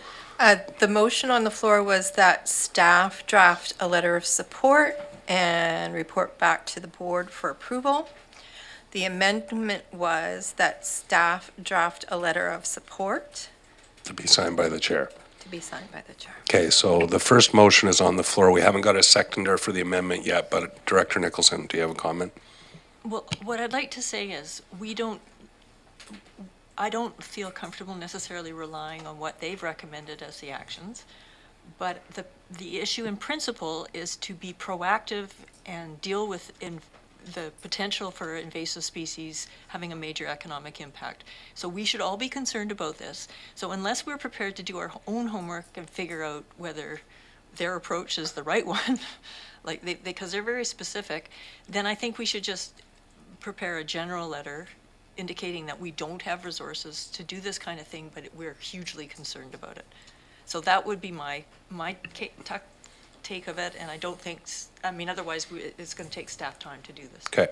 The motion on the floor was that staff draft a letter of support and report back to the board for approval. The amendment was that staff draft a letter of support To be signed by the chair. to be signed by the chair. Okay, so the first motion is on the floor. We haven't got a seconder for the amendment yet, but Director Nicholson, do you have a comment? Well, what I'd like to say is, I don't feel comfortable necessarily relying on what they've recommended as the actions, but the issue in principle is to be proactive and deal with the potential for invasive species having a major economic impact. So we should all be concerned about this. So unless we're prepared to do our own homework and figure out whether their approach is the right one, because they're very specific, then I think we should just prepare a general letter indicating that we don't have resources to do this kind of thing, but we're hugely concerned about it. So that would be my take of it, and I don't think, otherwise it's going to take staff time to do this. Okay.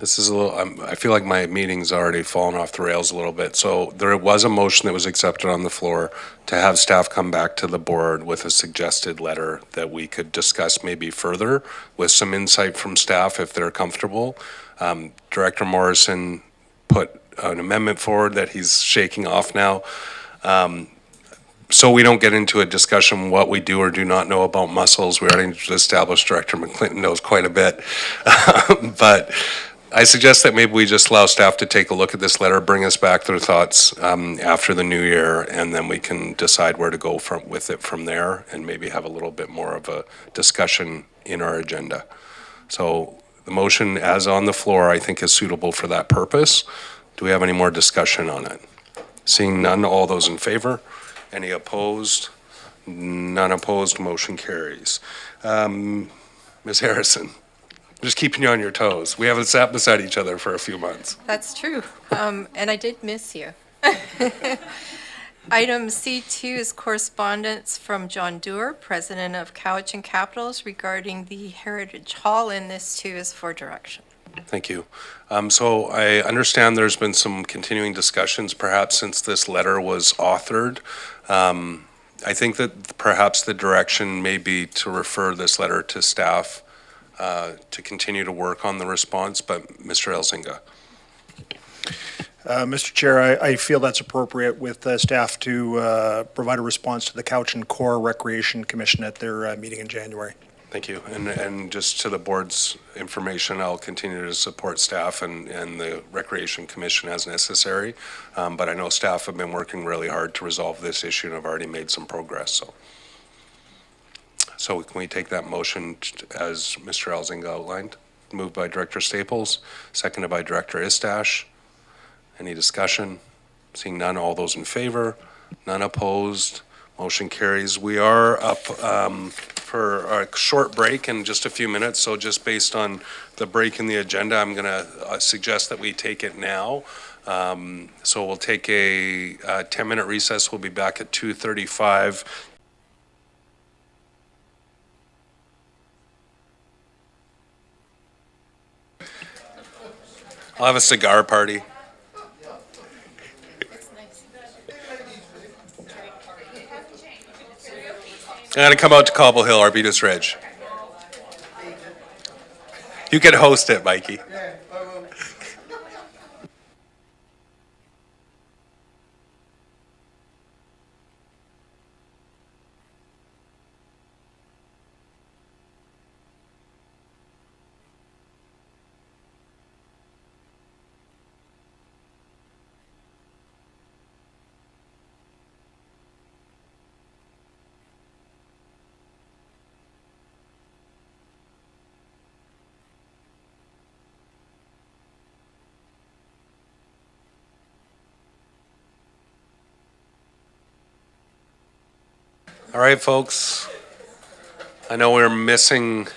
This is a little, I feel like my meeting's already fallen off the rails a little bit. So there was a motion that was accepted on the floor to have staff come back to the board with a suggested letter that we could discuss maybe further with some insight from staff if they're comfortable. Director Morrison put an amendment forward that he's shaking off now. So we don't get into a discussion what we do or do not know about mussels. We already established Director McClinton knows quite a bit. But I suggest that maybe we just allow staff to take a look at this letter, bring us back their thoughts after the new year, and then we can decide where to go with it from there, and maybe have a little bit more of a discussion in our agenda. So the motion as on the floor, I think, is suitable for that purpose. Do we have any more discussion on it? Seeing none, all those in favor? Any opposed? None opposed, motion carries. Ms. Harrison, I'm just keeping you on your toes. We haven't sat beside each other for a few months. That's true, and I did miss you. Item C2 is correspondence from John Doerr, President of Cowichan Capitals, regarding the Heritage Hall, and this too is for direction. Thank you. So I understand there's been some continuing discussions, perhaps since this letter was authored, I think that perhaps the direction may be to refer this letter to staff to continue to work on the response, but Mr. Elzinga. Mr. Chair, I feel that's appropriate with staff to provide a response to the Cowichan Core Recreation Commission at their meeting in January. Thank you. And just to the board's information, I'll continue to support staff and the Recreation Commission as necessary. But I know staff have been working really hard to resolve this issue and have already made some progress. So can we take that motion as Mr. Elzinga outlined? Moved by Director Staples, seconded by Director Istash. Any discussion? Seeing none, all those in favor? None opposed? Motion carries. We are up for a short break in just a few minutes, so just based on the break in the agenda, I'm going to suggest that we take it now. So we'll take a 10-minute recess. We'll be back at 2:35. I'll have a cigar party. I'm going to come out to Cobble Hill, Arbutus Ridge. You can host it, Mikey. All right, folks. I know we're missing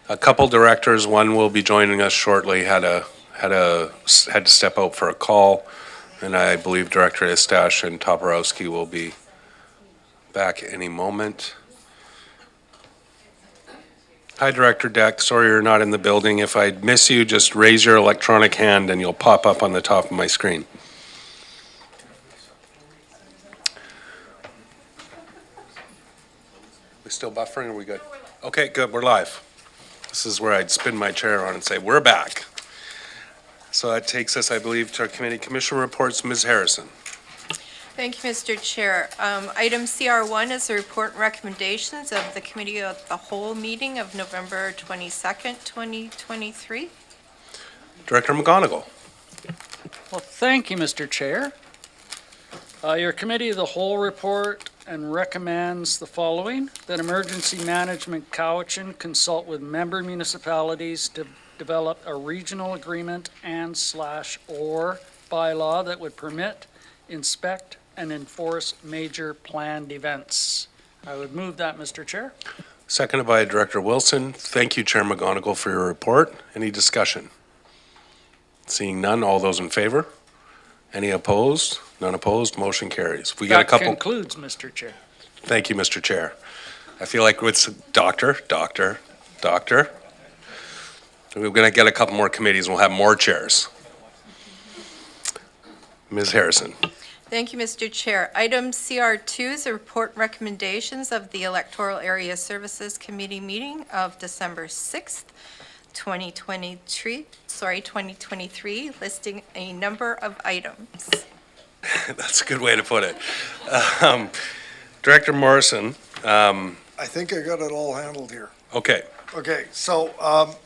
a couple directors. One will be joining us shortly. Had to step out for a call, and I believe Director Istash and Toporowski will be back any moment. Hi, Director Deck. Sorry you're not in the building. If I miss you, just raise your electronic hand and you'll pop up on the top of my screen. We still buffering? Are we good? Okay, good. We're live. This is where I'd spin my chair on and say, we're back. So that takes us, I believe, to our committee commission reports. Ms. Harrison. Thank you, Mr. Chair. Item CR1 is the report and recommendations of the Committee of the Whole meeting of November 22nd, 2023. Director McGonigal. Well, thank you, Mr. Chair. Your Committee of the Whole report and recommends the following: that Emergency Management Cowichan consult with member municipalities to develop a regional agreement and/or bylaw that would permit, inspect, and enforce major planned events. I would move that, Mr. Chair. Seconded by Director Wilson. Thank you, Chair McGonigal, for your report. Any discussion? Seeing none, all those in favor? Any opposed? None opposed. Motion carries. We got a couple. That concludes, Mr. Chair. Thank you, Mr. Chair. I feel like it's doctor. We're going to get a couple more committees. We'll have more chairs. Ms. Harrison. Thank you, Mr. Chair. Item CR2 is the report and recommendations of the Electoral Area Services Committee meeting of December 6th, 2023, listing a number of items. That's a good way to put it. Director Morrison. I think I got it all handled here. Okay. Okay, so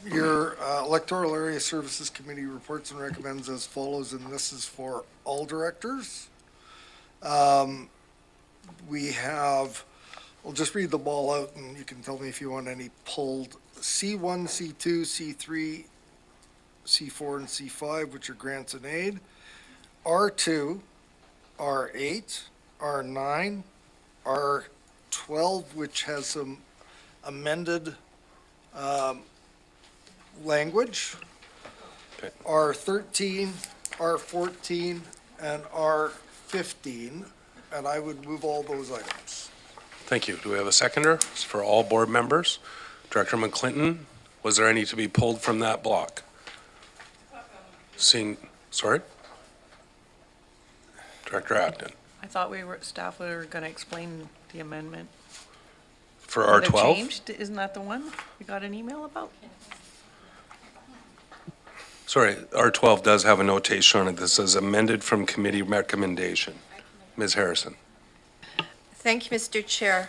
your Electoral Area Services Committee reports and recommends as follows, and this is for all directors. We have, I'll just read them all out and you can tell me if you want any pulled. C1, C2, C3, C4, and C5, which are grants and aid. R2, R8, R9, R12, which has some amended language. Okay. R13, R14, and R15, and I would move all those items. Thank you. Do we have a seconder? It's for all board members. Director McClinton, was there any to be pulled from that block? Seeing, sorry? Director Acton. I thought staff were going to explain the amendment. For Would it have R12? changed? Isn't that the one we got an email about? Sorry, R12 does have a notation on it that says amended from committee recommendation. Ms. Harrison. Thank you, Mr. Chair.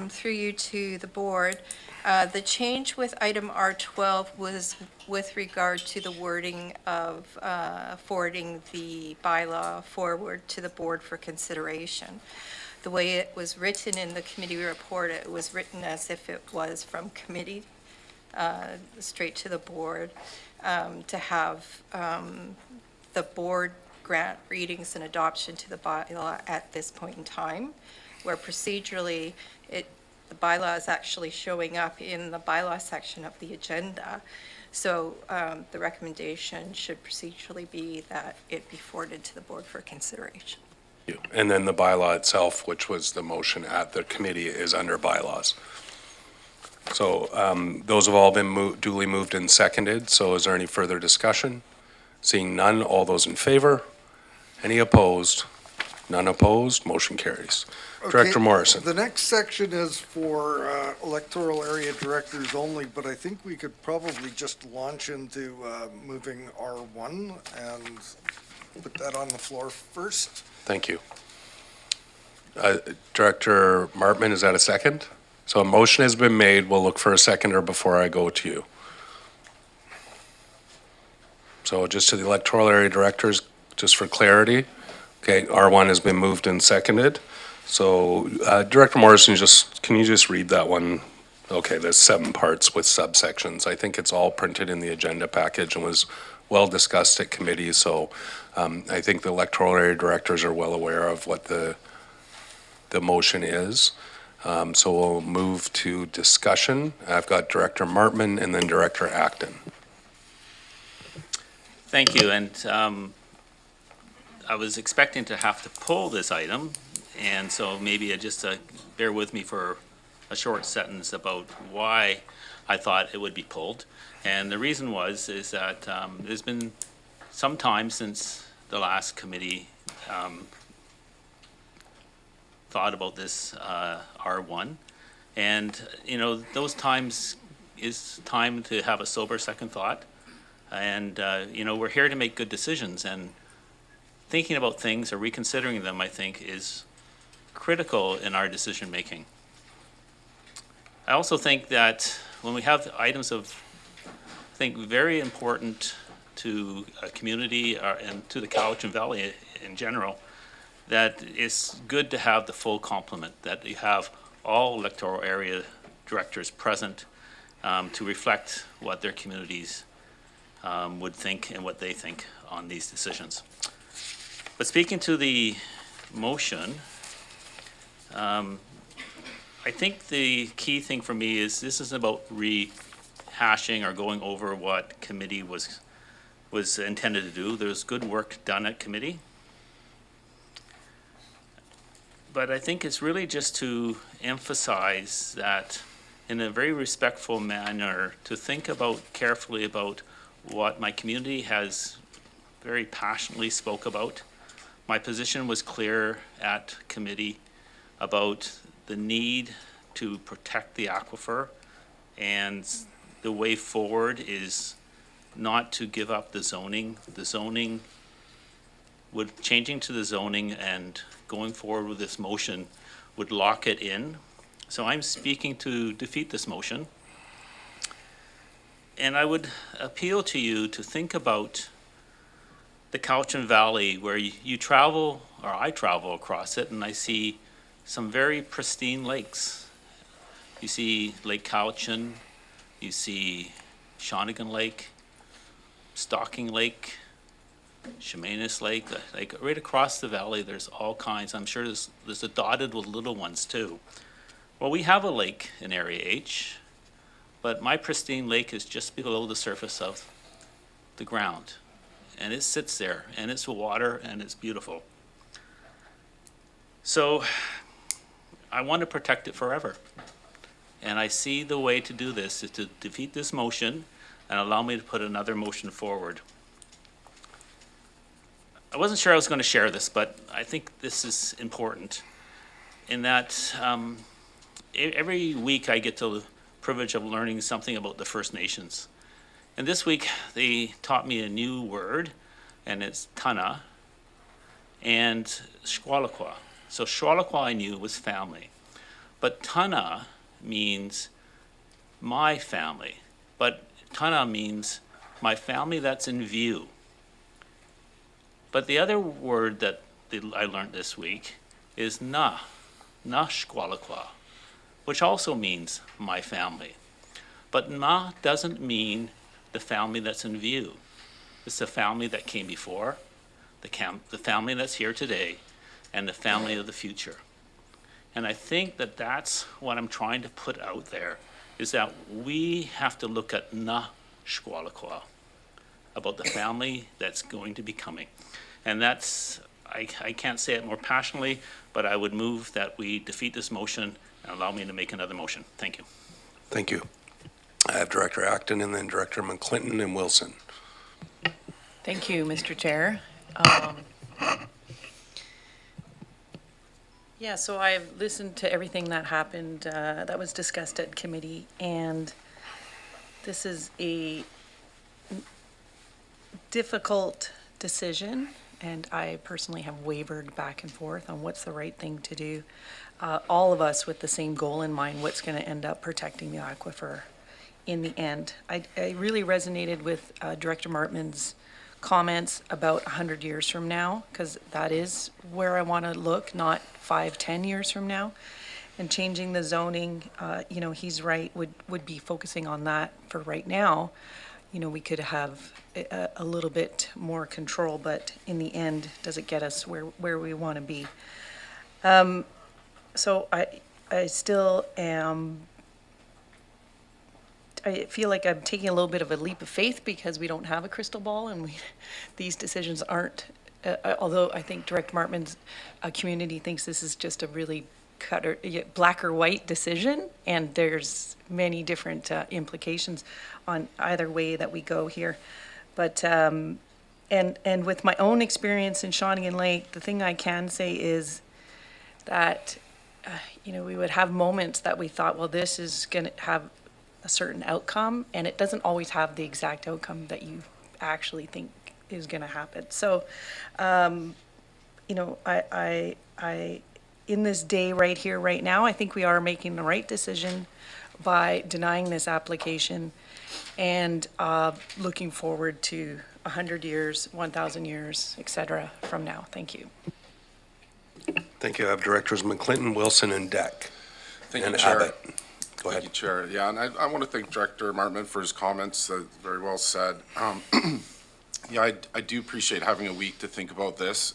Through you to the board. The change with item R12 was with regard to the wording of forwarding the bylaw forward to the board for consideration. The way it was written in the committee report, it was written as if it was from committee straight to the board, to have the board grant readings and adoption to the bylaw at this point in time, where procedurally the bylaw is actually showing up in the bylaw section of the agenda. So the recommendation should procedurally be that it be forwarded to the board for consideration. And then the bylaw itself, which was the motion at the committee, is under bylaws. So those have all been duly moved and seconded. So is there any further discussion? Seeing none, all those in favor? Any opposed? None opposed, motion carries. Director Okay, Morrison. The next section is for electoral area directors only, but I think we could probably just launch into moving R1 and put that on the floor first. Thank you. Director Martman, is that a second? So a motion has been made. We'll look for a seconder before I go to you. So just to the electoral area directors, just for clarity. Okay, R1 has been moved and seconded. So Director Morrison, can you just read that one? Okay, there's 7 parts with subsections. I think it's all printed in the agenda package and was well discussed at committee. So I think the electoral area directors are well aware of what the motion is. So we'll move to discussion. I've got Director Martman and then Director Acton. Thank you, and I was expecting to have to pull this item, and so maybe just bear with me for a short sentence about why I thought it would be pulled. And the reason is that there's been some time since the last committee thought about this R1, and those times is time to have a sober second thought. And, we're here to make good decisions, and thinking about things or reconsidering them, I think, is critical in our decision-making. I also think that when we have items of, I think, very important to a community and to the Cowichan Valley in general, that it's good to have the full complement, that you have all electoral area directors present to reflect what their communities would think and what they think on these decisions. But speaking to the motion, I think the key thing for me is this isn't about rehashing or going over what committee was intended to do. There's good work done at committee. But I think it's really just to emphasize that in a very respectful manner, to think carefully about what my community has very passionately spoke about. My position was clear at committee about the need to protect the aquifer, and the way forward is not to give up the zoning. The zoning, changing to the zoning and going forward with this motion would lock it in. So I'm speaking to defeat this motion. And I would appeal to you to think about the Cowichan Valley, where you travel, or I travel across it, and I see some very pristine lakes. You see Lake Cowichan, you see Shawnigan Lake, Stocking Lake, Chemainus Lake, like right across the valley, there's all kinds. I'm sure there's a dotted with little ones too. Well, we have a lake in Area H, but my pristine lake is just below the surface of the ground. And it sits there, and it's water, and it's beautiful. So I want to protect it forever. And I see the way to do this is to defeat this motion and allow me to put another motion forward. I wasn't sure I was going to share this, but I think this is important in that every week I get the privilege of learning something about the First Nations. And this week they taught me a new word, and it's tana and Squaliqua. So Squaliqua I knew was family, but tana means my family, but tana means my family that's in view. But the other word that I learned this week is na Squaliqua, which also means my family. But na doesn't mean the family that's in view. It's the family that came before, the family that's here today, and the family of the future. And I think that that's what I'm trying to put out there, is that we have to look at na Squaliqua, about the family that's going to be coming. And that's, I can't say it more passionately, but I would move that we defeat this motion and allow me to make another motion. Thank you. Thank you. I have Director Acton and then Director McClinton and Wilson. Thank you, Mr. Chair. Yeah, so I've listened to everything that happened, that was discussed at committee, and this is a difficult decision, and I personally have wavered back and forth on what's the right thing to do. All of us with the same goal in mind, what's going to end up protecting the aquifer in the end. I really resonated with Director Martman's comments about 100 years from now, because that is where I want to look, not 5-10 years from now. And changing the zoning, he's right, would be focusing on that for right now. We could have a little bit more control, but in the end, does it get us where we want to be? So I still am, I feel like I'm taking a little bit of a leap of faith because we don't have a crystal ball, and these decisions aren't, although I think Director Martman's community thinks this is just a really black or white decision, and there's many different implications on either way that we go here. But and with my own experience in Shawnigan Lake, the thing I can say is that we would have moments that we thought, well, this is going to have a certain outcome, and it doesn't always have the exact outcome that you actually think is going to happen. So, I in this day right here, right now, I think we are making the right decision by denying this application and looking forward to 100 years, 1,000 years, et cetera, from now. Thank you. Thank you. I have Directors McClinton, Wilson, and Deck. Thank and you, Chair. Abbott. Go ahead. Thank you, Chair. Yeah, and I want to thank Director Martman for his comments. Very well said. Yeah, I do appreciate having a week to think about this.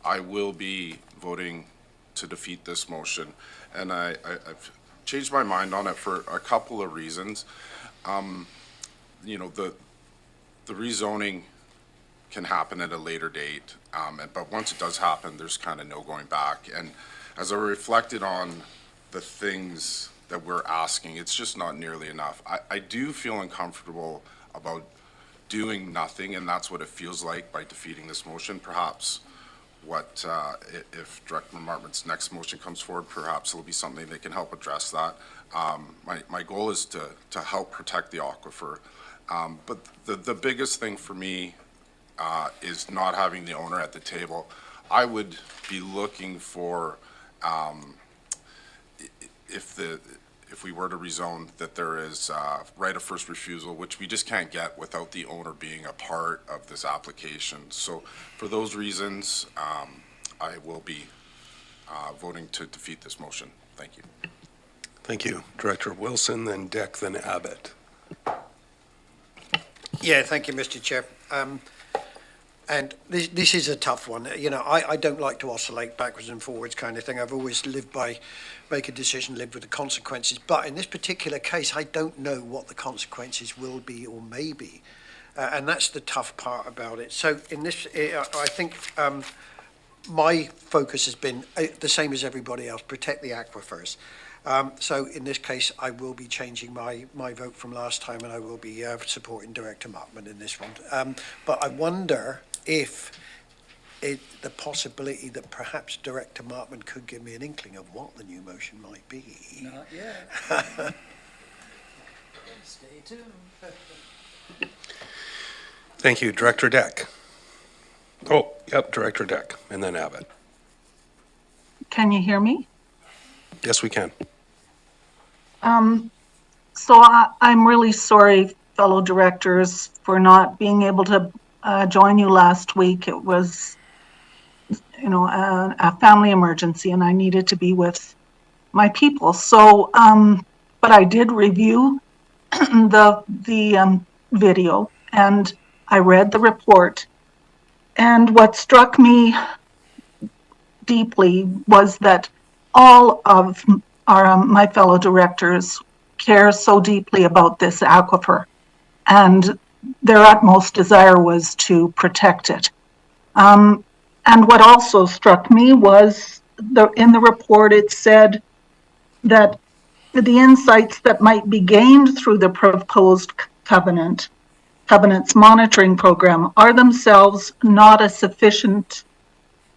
I will be voting to defeat this motion, and I've changed my mind on it for a couple of reasons. The rezoning can happen at a later date, but once it does happen, there's kind of no going back. And as I reflected on the things that we're asking, it's just not nearly enough. I do feel uncomfortable about doing nothing, and that's what it feels like by defeating this motion. Perhaps if Director Martman's next motion comes forward, perhaps it'll be something that can help address that. My goal is to help protect the aquifer. But the biggest thing for me is not having the owner at the table. I would be looking for, if we were to rezone, that there is right of first refusal, which we just can't get without the owner being a part of this application. So for those reasons, I will be voting to defeat this motion. Thank you. Thank you. Director Wilson, then Deck, then Abbott. Yeah, thank you, Mr. Chair. And this is a tough one. I don't like to oscillate backwards and forwards kind of thing. I've always lived by make a decision, live with the consequences. But in this particular case, I don't know what the consequences will be or may be. And that's the tough part about it. So in this, I think my focus has been the same as everybody else, protect the aquifers. So in this case, I will be changing my vote from last time, and I will be supporting Director Martman in this one. But I wonder if the possibility that perhaps Director Martman could give me an inkling of what the new motion might be. Not yet. Stay tuned. Thank you. Director Deck. Oh, yep, Director Deck, and then Abbott. Can you hear me? Yes, we can. So I'm really sorry, fellow directors, for not being able to join you last week. It was, a family emergency, and I needed to be with my people. So, but I did review the video, and I read the report. And what struck me deeply was that all of my fellow directors care so deeply about this aquifer, and their utmost desire was to protect it. And what also struck me was in the report it said that the insights that might be gained through the proposed covenant's monitoring program are themselves not a sufficient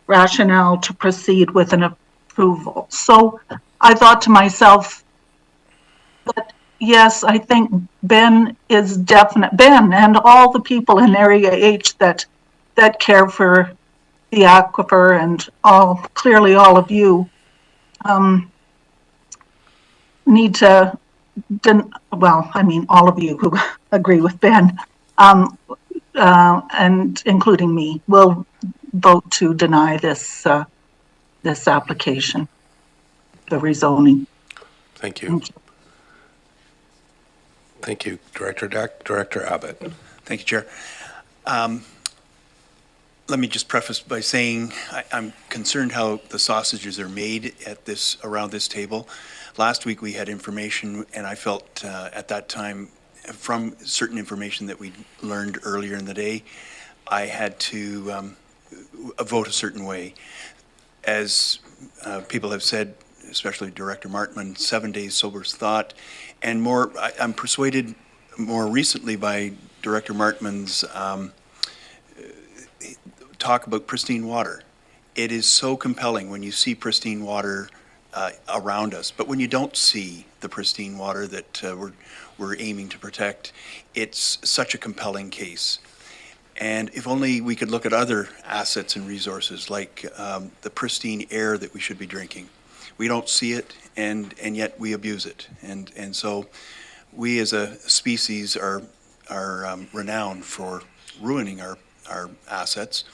rationale to proceed with an approval. So I thought to myself that yes, I think Ben and all the people in Area H that care for the aquifer, and clearly all of you need to, all of you who agree with Ben, and including me, will vote to deny this application, the rezoning. Thank you. Thank you, Director Deck. Director Abbott. Thank you, Chair. Let me just preface by saying I'm concerned how the sausages are made around this table. Last week we had information, and I felt at that time, from certain information that we learned earlier in the day, I had to vote a certain way. As people have said, especially Director Martman, 7 days sober thought, and I'm persuaded more recently by Director Martman's talk about pristine water. It is so compelling when you see pristine water around us, but when you don't see the pristine water that we're aiming to protect, it's such a compelling case. And if only we could look at other assets and resources like the pristine air that we should be drinking. We don't see it, and yet we abuse it. And so we as a species are renowned for ruining our assets.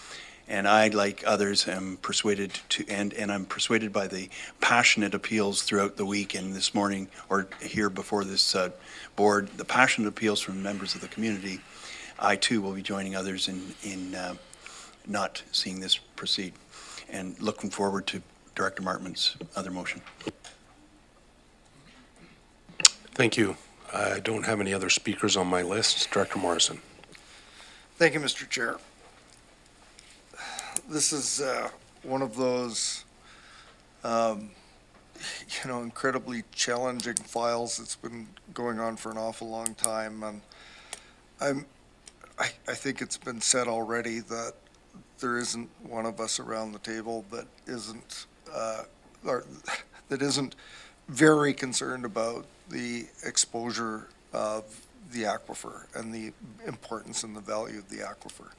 And I, like others, am persuaded to, and I'm persuaded by the passionate appeals throughout the week and this morning, or here before this board, the passionate appeals from members of the community. I too will be joining others in not seeing this proceed, and looking forward to Director Martman's other motion. Thank you. I don't have any other speakers on my list. Director Morrison. Thank you, Mr. Chair. This is one of those, incredibly challenging files that's been going on for an awful long time. And I think it's been said already that there isn't one of us around the table that isn't very concerned about the exposure of the aquifer and the importance and the value of the aquifer.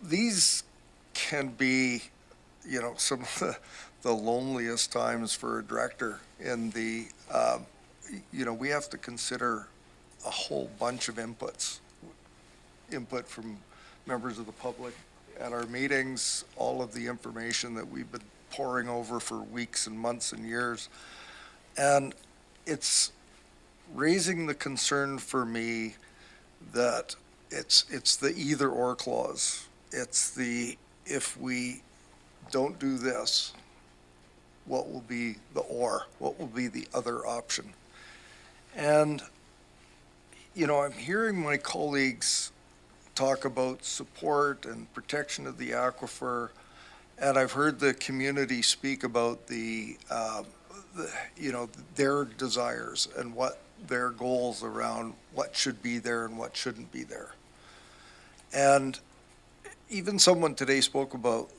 These can be, some of the loneliest times for a director in the, we have to consider a whole bunch of inputs. Input from members of the public at our meetings, all of the information that we've been poring over for weeks and months and years. And it's raising the concern for me that it's the either or clause. It's the, if we don't do this, what will be the or? What will be the other option? And, I'm hearing my colleagues talk about support and protection of the aquifer, and I've heard the community speak about their desires and what their goals around what should be there and what shouldn't be there. And even someone today spoke about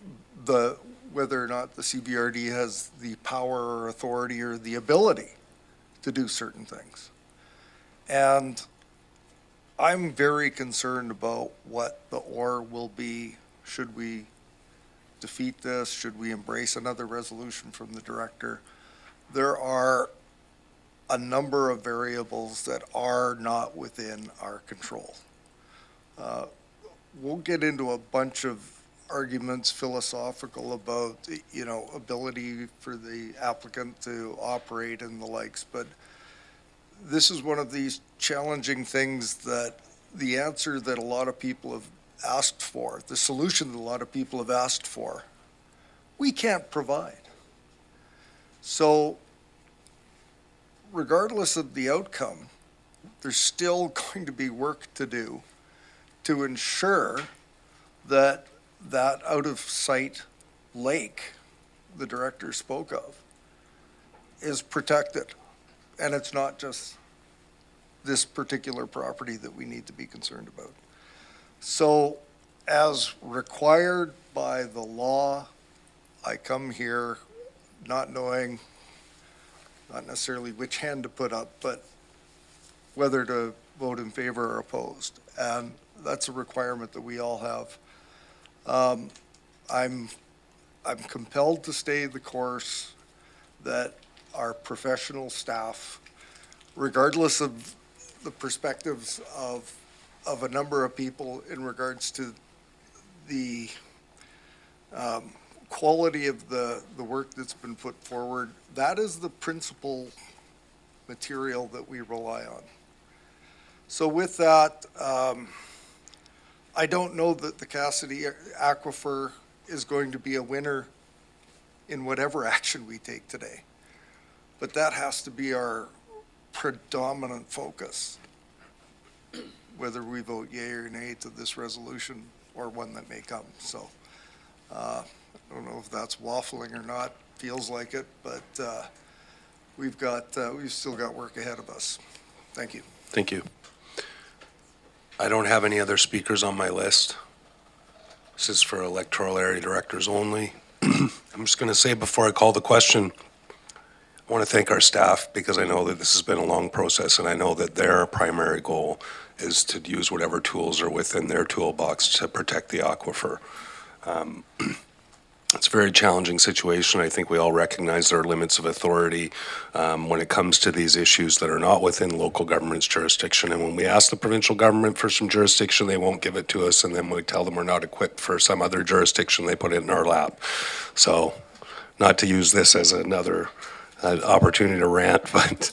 whether or not the CBRD has the power or authority or the ability to do certain things. And I'm very concerned about what the or will be. Should we defeat this? Should we embrace another resolution from the director? There are a number of variables that are not within our control. We'll get into a bunch of arguments, philosophical about, ability for the applicant to operate and the likes, but this is one of these challenging things that the answer that a lot of people have asked for, the solution that a lot of people have asked for, we can't provide. So regardless of the outcome, there's still going to be work to do to ensure that that out-of-sight lake the director spoke of is protected. And it's not just this particular property that we need to be concerned about. So as required by the law, I come here not knowing, not necessarily which hand to put up, but whether to vote in favor or opposed. And that's a requirement that we all have. I'm compelled to stay the course that our professional staff, regardless of the perspectives of a number of people in regards to the quality of the work that's been put forward, that is the principal material that we rely on. So with that, I don't know that the Cassidy Aquifer is going to be a winner in whatever action we take today. But that has to be our predominant focus, whether we vote yea or nay to this resolution or one that may come. So I don't know if that's waffling or not, feels like it, but we've still got work ahead of us. Thank you. Thank you. I don't have any other speakers on my list. This is for electoral area directors only. I'm just going to say before I call the question, I want to thank our staff because I know that this has been a long process and I know that their primary goal is to use whatever tools are within their toolbox to protect the aquifer. It's a very challenging situation. I think we all recognize there are limits of authority when it comes to these issues that are not within local government's jurisdiction. And when we ask the provincial government for some jurisdiction, they won't give it to us. And then we tell them we're not equipped for some other jurisdiction, they put it in our lap. So not to use this as another opportunity to rant, but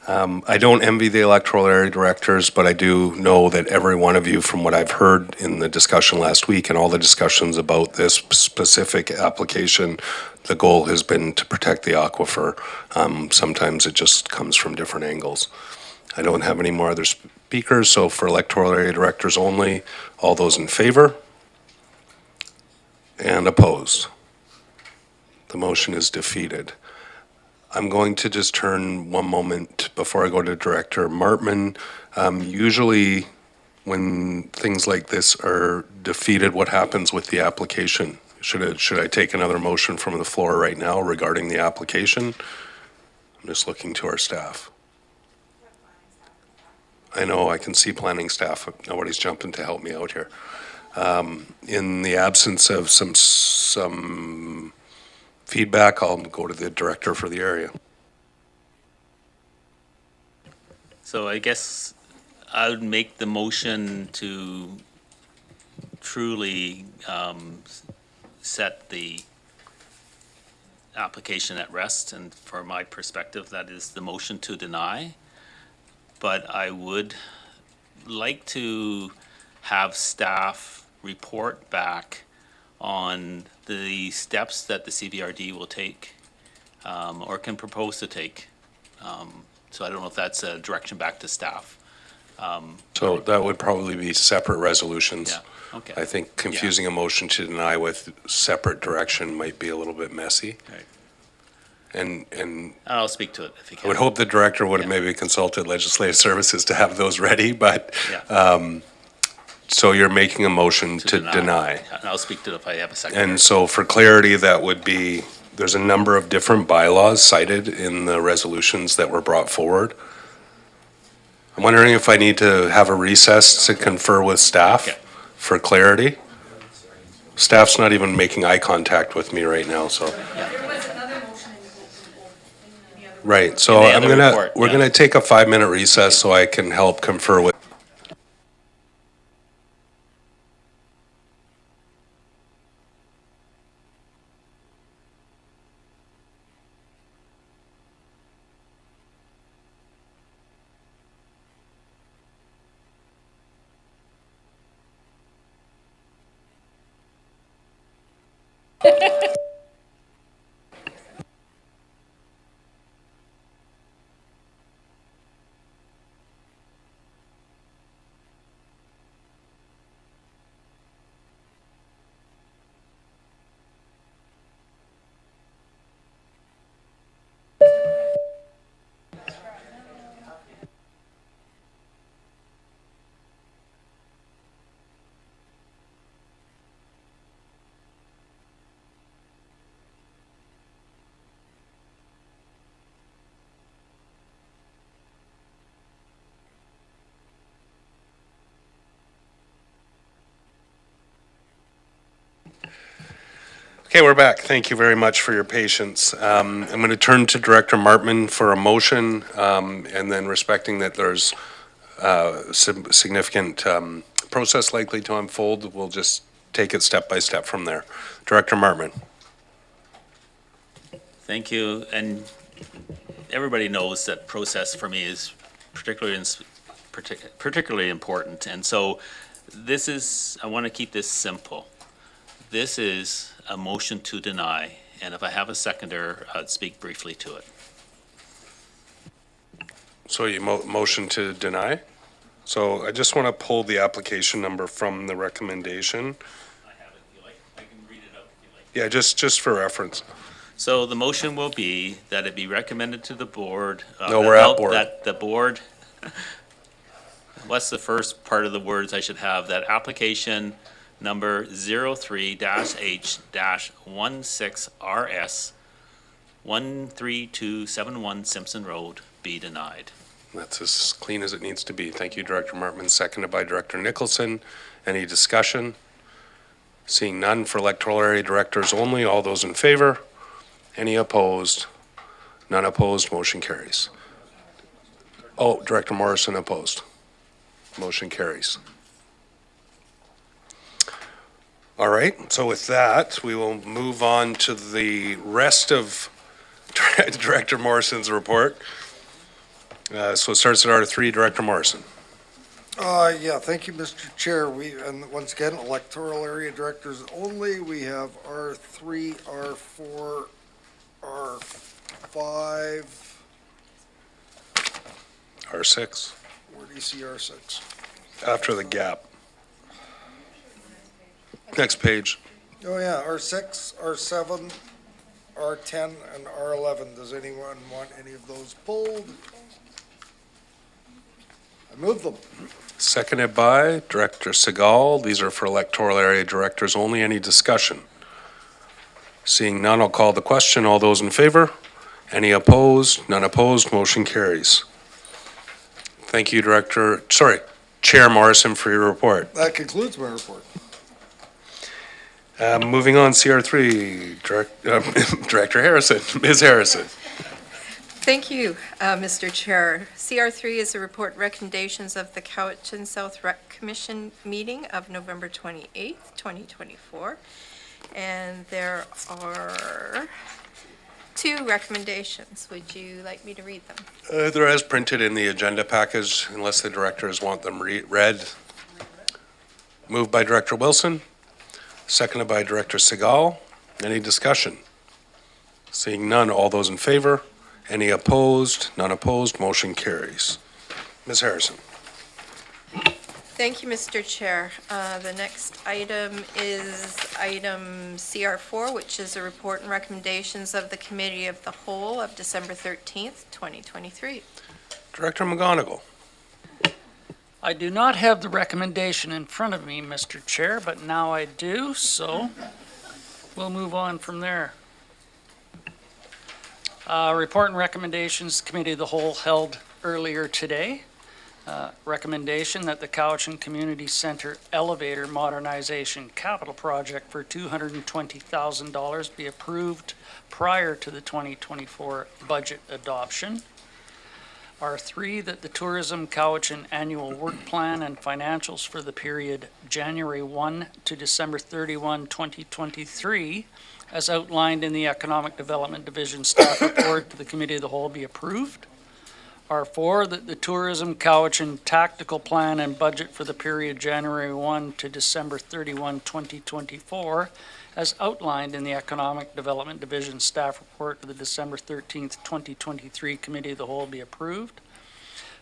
I don't envy the electoral area directors, but I do know that every one of you, from what I've heard in the discussion last week and all the discussions about this specific application, the goal has been to protect the aquifer. Sometimes it just comes from different angles. I don't have any more other speakers, so for electoral area directors only, all those in favor and opposed. The motion is defeated. I'm going to just turn one moment before I go to Director Martman. Usually when things like this are defeated, what happens with the application? Should I take another motion from the floor right now regarding the application? I'm just looking to our staff. I know I can see planning staff, but nobody's jumping to help me out here. In the absence of some feedback, I'll go to the director for the area. So I guess I would make the motion to truly set the application at rest, and for my perspective, that is the motion to deny. But I would like to have staff report back on the steps that the CBRD will take or can propose to take. So I don't know if that's a direction back to staff. So that would probably be separate resolutions. Yeah, okay. I think confusing a motion to deny with separate direction might be a little bit messy. Right. And I'll speak to it if you can. I would hope the director would have maybe consulted legislative services to have those ready, but So you're making a motion to deny. And I'll speak to it if I have a second. And so for clarity, that would be, there's a number of different bylaws cited in the resolutions that were brought forward. I'm wondering if I need to have a recess to confer with staff for clarity. Staff's not even making eye contact with me right now, so. Right, so In the other report, we're gonna take a 5-minute recess so I can help confer with. Okay, we're back. Thank you very much for your patience. I'm going to turn to Director Martman for a motion, and then respecting that there's significant process likely to unfold, we'll just take it step by step from there. Director Martman. Thank you. And everybody knows that process for me is particularly important. And so this is, I want to keep this simple. This is a motion to deny, and if I have a seconder, I'd speak briefly to it. So you motion to deny? So I just want to pull the application number from the recommendation. I have it, if you like. I can read it out if you like. Yeah, just for reference. So the motion will be that it be recommended to the board. No, we're at board. That the board, what's the first part of the words I should have? That application number 03-H-16RS 13271 Simpson Road be denied. That's as clean as it needs to be. Thank you, Director Martman, seconded by Director Nicholson. Any discussion? Seeing none for electoral area directors only. All those in favor? Any opposed? None opposed, motion carries. Oh, Director Morrison opposed. Motion carries. All right, so with that, we will move on to the rest of Director Morrison's report. So it starts at R3, Director Morrison. Yeah, thank you, Mr. Chair. And once again, electoral area directors only. We have R3, R4, R5. R6. Where do you see R6? After the gap. Next page. Oh, yeah, R6, R7, R10, and R11. Does anyone want any of those pulled? I move them. Seconded by Director Segal. These are for electoral area directors only. Any discussion? Seeing none, I'll call the question. All those in favor? Any opposed? None opposed. Motion carries. Thank you, Chair Morrison, for your report. That concludes my report. Moving on, CR3, Director Harrison, Ms. Harrison. Thank you, Mr. Chair. CR3 is a report recommendations of the Cowichan South Rec Commission meeting of November 28th, 2024. And there are 2 recommendations. Would you like me to read them? They're as printed in the agenda package, unless the directors want them read. Moved by Director Wilson, seconded by Director Segal. Any discussion? Seeing none, all those in favor? Any opposed? None opposed, motion carries. Ms. Harrison. Thank you, Mr. Chair. The next item is item CR4, which is a report and recommendations of the Committee of the Whole of December 13th, 2023. Director McGonigal. I do not have the recommendation in front of me, Mr. Chair, but now I do, so we'll move on from there. Report and recommendations, Committee of the Whole held earlier today. Recommendation that the Cowichan Community Center Elevator Modernization Capital Project for $220,000 be approved prior to the 2024 budget adoption. R3, that the Tourism Cowichan Annual Work Plan and financials for the period January 1 to December 31, 2023, as outlined in the Economic Development Division staff report to the Committee of the Whole, be approved. R4, that the Tourism Cowichan Tactical Plan and Budget for the period January 1 to December 31, 2024, as outlined in the Economic Development Division staff report to the December 13th, 2023 Committee of the Whole, be approved.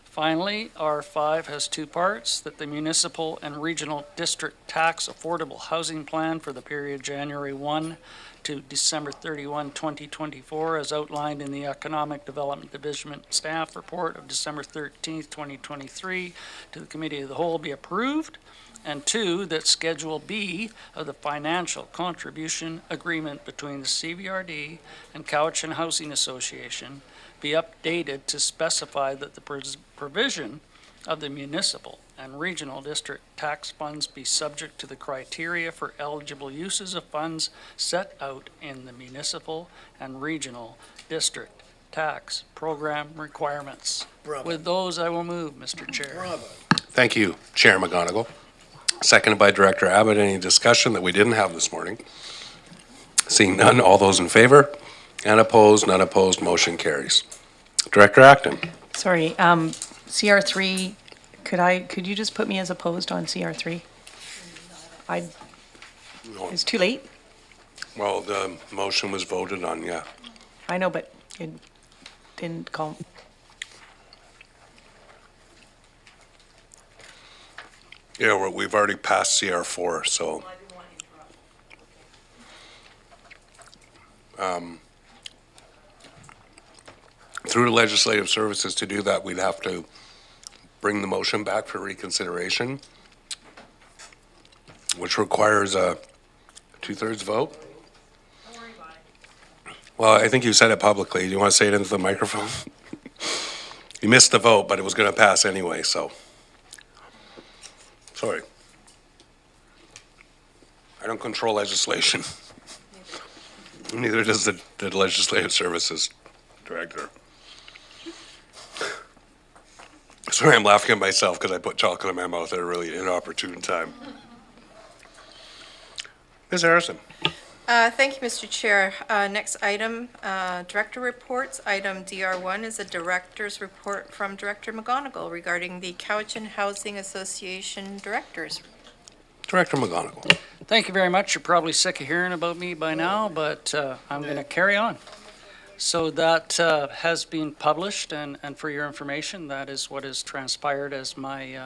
Finally, R5 has two parts, that the Municipal and Regional District Tax Affordable Housing Plan for the period January 1 to December 31, 2024, as outlined in the Economic Development Division staff report of December 13th, 2023, to the Committee of the Whole, be approved. And two, that Schedule B of the financial contribution agreement between the CVRD and Cowichan Housing Association be updated to specify that the provision of the municipal and regional district tax funds be subject to the criteria for eligible uses of funds set out in the municipal and regional district tax program requirements. Bravo. With those, I will move, Mr. Chair. Bravo. Thank you, Chair McGonigal. Seconded by Director Abbott. Any discussion that we didn't have this morning? Seeing none, all those in favor? And opposed? None opposed, motion carries. Director Acton. Sorry, CR3, could you just put me as opposed on CR3? It's too late? Well, the motion was voted on, yeah. I know, but it didn't call. Yeah, we've already passed CR4, so. Through Legislative Services to do that, we'd have to bring the motion back for reconsideration, which requires a two-thirds vote. Well, I think you said it publicly. Do you want to say it into the microphone? You missed the vote, but it was going to pass anyway, so. Sorry. I don't control legislation. Neither does the Legislative Services Director. Sorry, I'm laughing at myself because I put chocolate in my mouth at a really inopportune time. Ms. Harrison. Thank you, Mr. Chair. Next item, Director Reports. Item DR1 is a Director's Report from Director McGonigal regarding the Cowichan Housing Association Directors. Director McGonigal. Thank you very much. You're probably sick of hearing about me by now, but I'm going to carry on. So that has been published, and for your information, that is what has transpired as my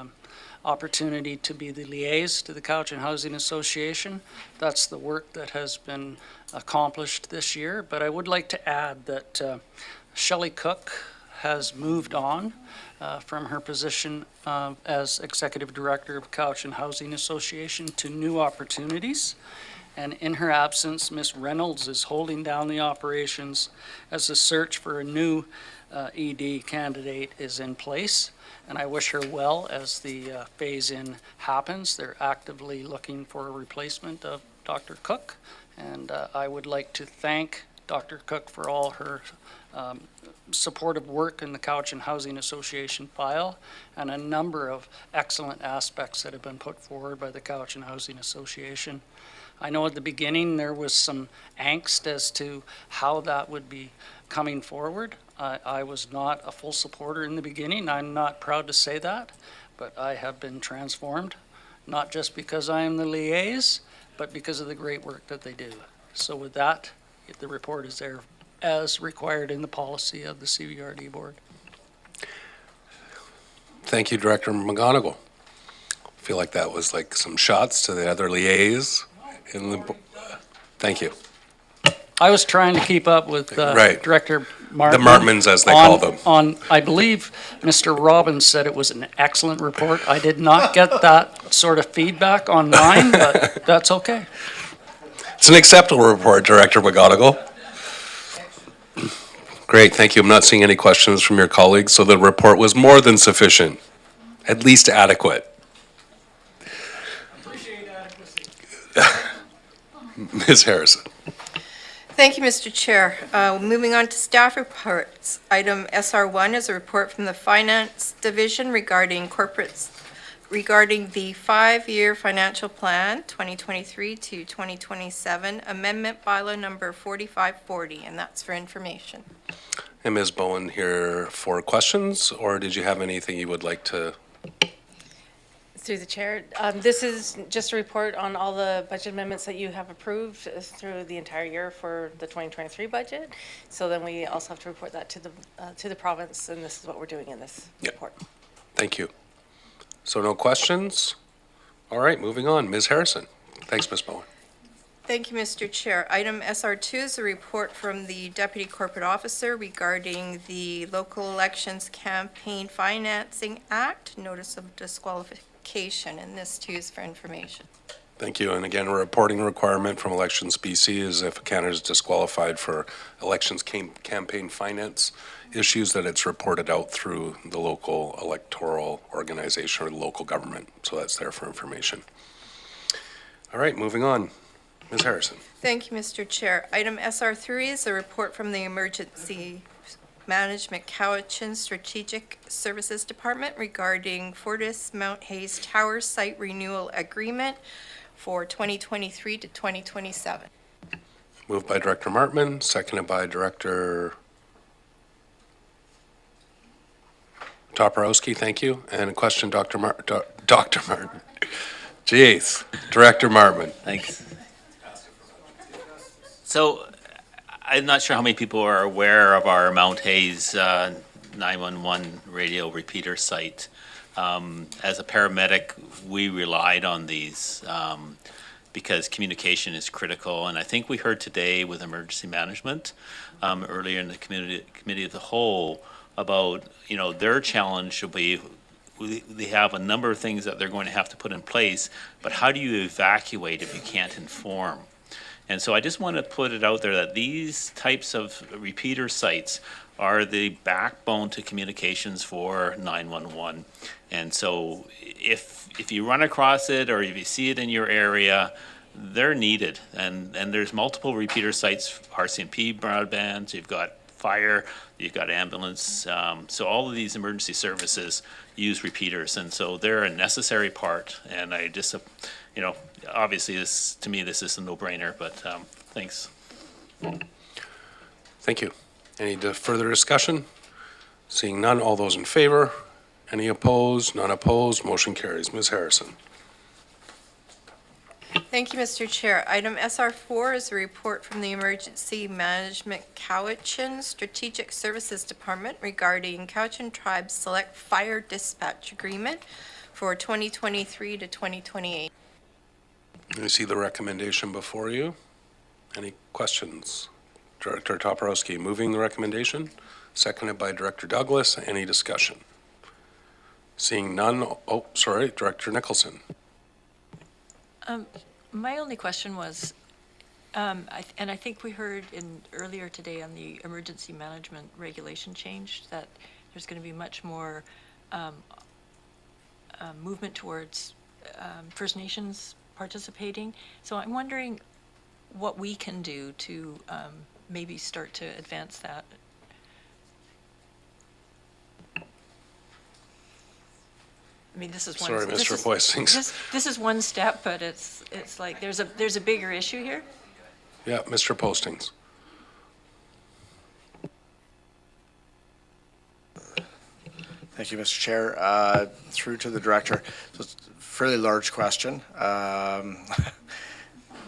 opportunity to be the liaison to the Cowichan Housing Association. That's the work that has been accomplished this year, but I would like to add that Shelley Cook has moved on from her position as Executive Director of Cowichan Housing Association to new opportunities. And in her absence, Ms. Reynolds is holding down the operations as the search for a new ED candidate is in place. And I wish her well as the phase-in happens. They're actively looking for a replacement of Dr. Cook. And I would like to thank Dr. Cook for all her supportive work in the Cowichan Housing Association file and a number of excellent aspects that have been put forward by the Cowichan Housing Association. I know at the beginning there was some angst as to how that would be coming forward. I was not a full supporter in the beginning. I'm not proud to say that, but I have been transformed, not just because I am the liaison, but because of the great work that they do. So with that, the report is there as required in the policy of the CVRD board. Thank you, Director McGonigal. I feel like that was like some shots to the other liaisons. Thank you. I was trying to keep up with Right. Director Martman. The Martmans, as they call them. I believe Mr. Robbins said it was an excellent report. I did not get that sort of feedback on mine, but that's okay. It's an acceptable report, Director McGonigal. Great, thank you. I'm not seeing any questions from your colleagues, so the report was more than sufficient, at least adequate. Ms. Harrison. Thank you, Mr. Chair. Moving on to staff reports. Item SR1 is a report from the Finance Division regarding the 5-year financial plan, 2023 to 2027, amendment bylaw number 4540, and that's for information. And Ms. Bowen here for questions, or did you have anything you would like to? Through the chair, this is just a report on all the budget amendments that you have approved through the entire year for the 2023 budget. So then we also have to report that to the province, and this is what we're doing in this report. Thank you. So no questions? All right, moving on. Ms. Harrison. Thanks, Ms. Bowen. Thank you, Mr. Chair. Item SR2 is a report from the Deputy Corporate Officer regarding the Local Elections Campaign Financing Act, notice of disqualification, and this too is for information. Thank you. And again, a reporting requirement from Elections BC is if a candidate is disqualified for elections campaign finance issues, that it's reported out through the local electoral organization or the local government. So that's there for information. All right, moving on. Ms. Harrison. Thank you, Mr. Chair. Item SR3 is a report from the Emergency Management Cowichan Strategic Services Department regarding Fortis Mount Hayes Tower Site Renewal Agreement for 2023 to 2027. Moved by Director Martman, seconded by Director Toporowski. Thank you. And a question, Dr. Martin. Jeez, Director Martman. Thanks. So I'm not sure how many people are aware of our Mount Hayes 911 radio repeater site. As a paramedic, we relied on these because communication is critical. And I think we heard today with emergency management earlier in the committee of the whole about, their challenge will be they have a number of things that they're going to have to put in place, but how do you evacuate if you can't inform? And so I just want to put it out there that these types of repeater sites are the backbone to communications for 911. And so if you run across it or if you see it in your area, they're needed. And there's multiple repeater sites, RCMP broadband, you've got fire, you've got ambulance. So all of these emergency services use repeaters. And so they're a necessary part. And I just, obviously to me, this is a no-brainer, but thanks. Thank you. Any further discussion? Seeing none, all those in favor? Any opposed? None opposed? Motion carries. Ms. Harrison. Thank you, Mr. Chair. Item SR4 is a report from the Emergency Management Cowichan Strategic Services Department regarding Cowichan Tribe's Select Fire Dispatch Agreement for 2023 to 2028. You see the recommendation before you. Any questions? Director Toporowski moving the recommendation, seconded by Director Douglas. Any discussion? Seeing none, Director Nicholson. My only question was, and I think we heard earlier today on the emergency management regulation change that there's going to be much more movement towards First Nations participating. So I'm wondering what we can do to maybe start to advance that. I mean, this is one. Sorry, Mr. Poistings. This is one step, but it's like there's a bigger issue here. Yeah, Mr. Postings. Thank you, Mr. Chair. Through to the director. So it's a fairly large question.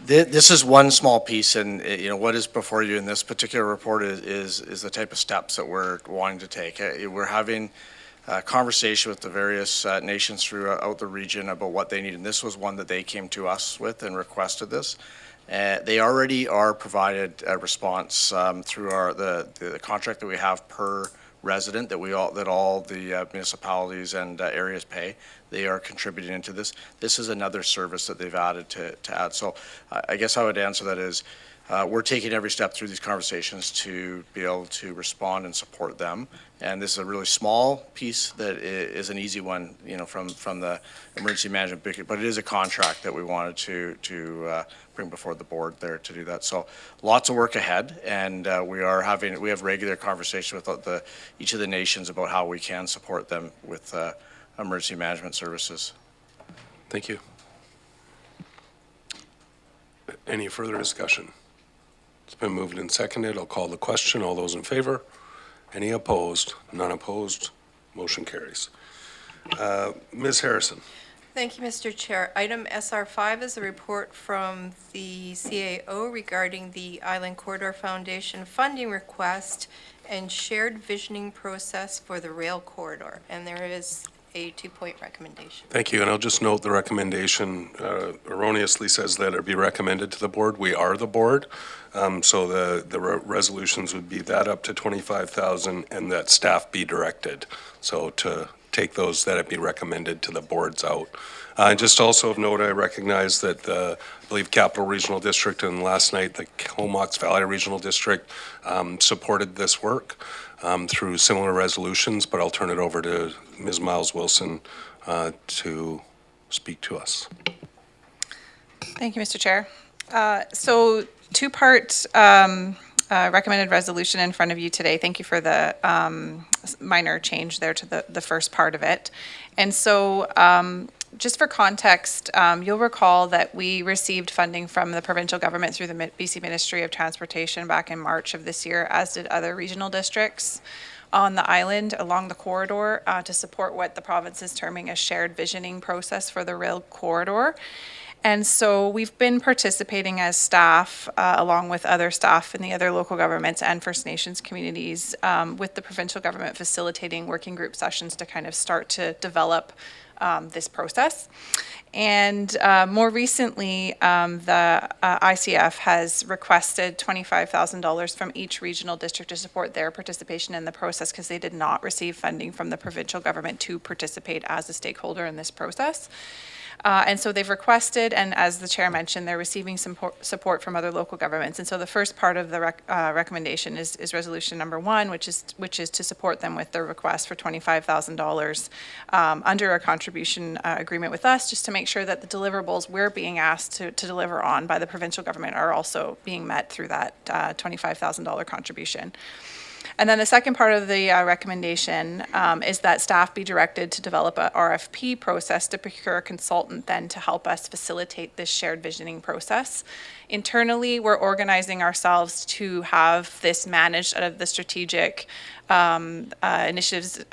This is one small piece, and what is before you in this particular report is the type of steps that we're wanting to take. We're having a conversation with the various nations throughout the region about what they need, and this was one that they came to us with and requested this. They already are provided a response through the contract that we have per resident that all the municipalities and areas pay. They are contributing into this. This is another service that they've added to add. So I guess I would answer that is we're taking every step through these conversations to be able to respond and support them. And this is a really small piece that is an easy one, from the emergency management, but it is a contract that we wanted to bring before the board there to do that. So lots of work ahead, and we have regular conversations with each of the nations about how we can support them with emergency management services. Thank you. Any further discussion? It's been moved and seconded. I'll call the question. All those in favor? Any opposed? None opposed. Motion carries. Ms. Harrison. Thank you, Mr. Chair. Item SR5 is a report from the CAO regarding the Island Corridor Foundation funding request and shared visioning process for the rail corridor. And there is a 2-point recommendation. Thank you. And I'll just note the recommendation erroneously says that it be recommended to the board. We are the board. So the resolutions would be that up to $25,000 and that staff be directed. So to take those that it be recommended to the boards out. Just also of note, I recognize that I believe Capital Regional District and last night the Comox Valley Regional District supported this work through similar resolutions, but I'll turn it over to Ms. Miles Wilson to speak to us. Thank you, Mr. Chair. So two-part recommended resolution in front of you today. Thank you for the minor change there to the first part of it. And so just for context, you'll recall that we received funding from the provincial government through the BC Ministry of Transportation back in March of this year, as did other regional districts on the island along the corridor to support what the province is terming a shared visioning process for the rail corridor. And so we've been participating as staff, along with other staff in the other local governments and First Nations communities, with the provincial government facilitating working group sessions to kind of start to develop this process. And more recently, the ICF has requested $25,000 from each regional district to support their participation in the process because they did not receive funding from the provincial government to participate as a stakeholder in this process. And so they've requested, and as the chair mentioned, they're receiving some support from other local governments. And so the first part of the recommendation is resolution number 1, which is to support them with their request for $25,000 under a contribution agreement with us, just to make sure that the deliverables we're being asked to deliver on by the provincial government are also being met through that $25,000 contribution. And then the second part of the recommendation is that staff be directed to develop a RFP process to procure a consultant then to help us facilitate this shared visioning process. Internally, we're organizing ourselves to have this managed out of the strategic initiatives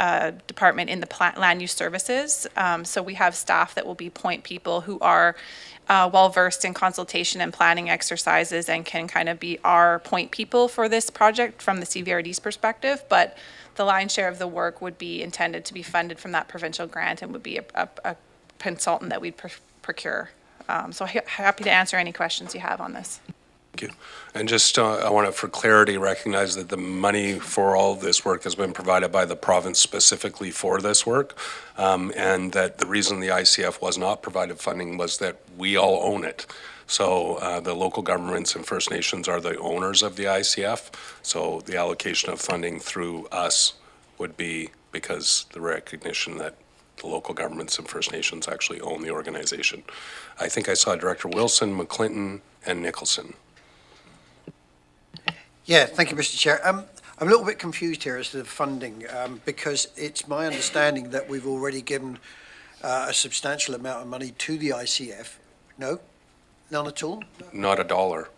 department in the land use services. So we have staff that will be point people who are well-versed in consultation and planning exercises and can kind of be our point people for this project from the CVRD's perspective, but the lion's share of the work would be intended to be funded from that provincial grant and would be a consultant that we'd procure. So happy to answer any questions you have on this. Thank you. And just I want to, for clarity, recognize that the money for all this work has been provided by the province specifically for this work, and that the reason the ICF was not provided funding was that we all own it. So the local governments and First Nations are the owners of the ICF, so the allocation of funding through us would be because the recognition that the local governments and First Nations actually own the organization. I think I saw Director Wilson, McClinton, and Nicholson. Yeah, thank you, Mr. Chair. I'm a little bit confused here as to the funding, because it's my understanding that we've already given a substantial amount of money to the ICF. No? None at all? Not a dollar.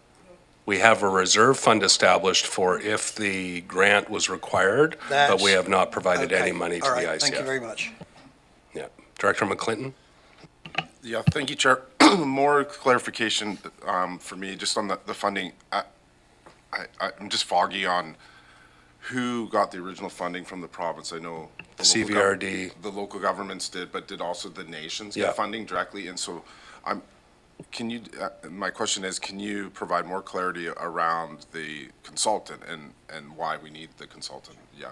We have a reserve fund established for if the grant was required, but we have not provided any money to the ICF. Thank you very much. Yeah. Director McClinton? Yeah, thank you, Chair. More clarification for me, just on the funding. I'm just foggy on who got the original funding from the province. I know the CVRD. The local governments did, but did also the nations Yeah. get funding directly? And so Can you, my question is, can you provide more clarity around the consultant and why we need the consultant? Yeah.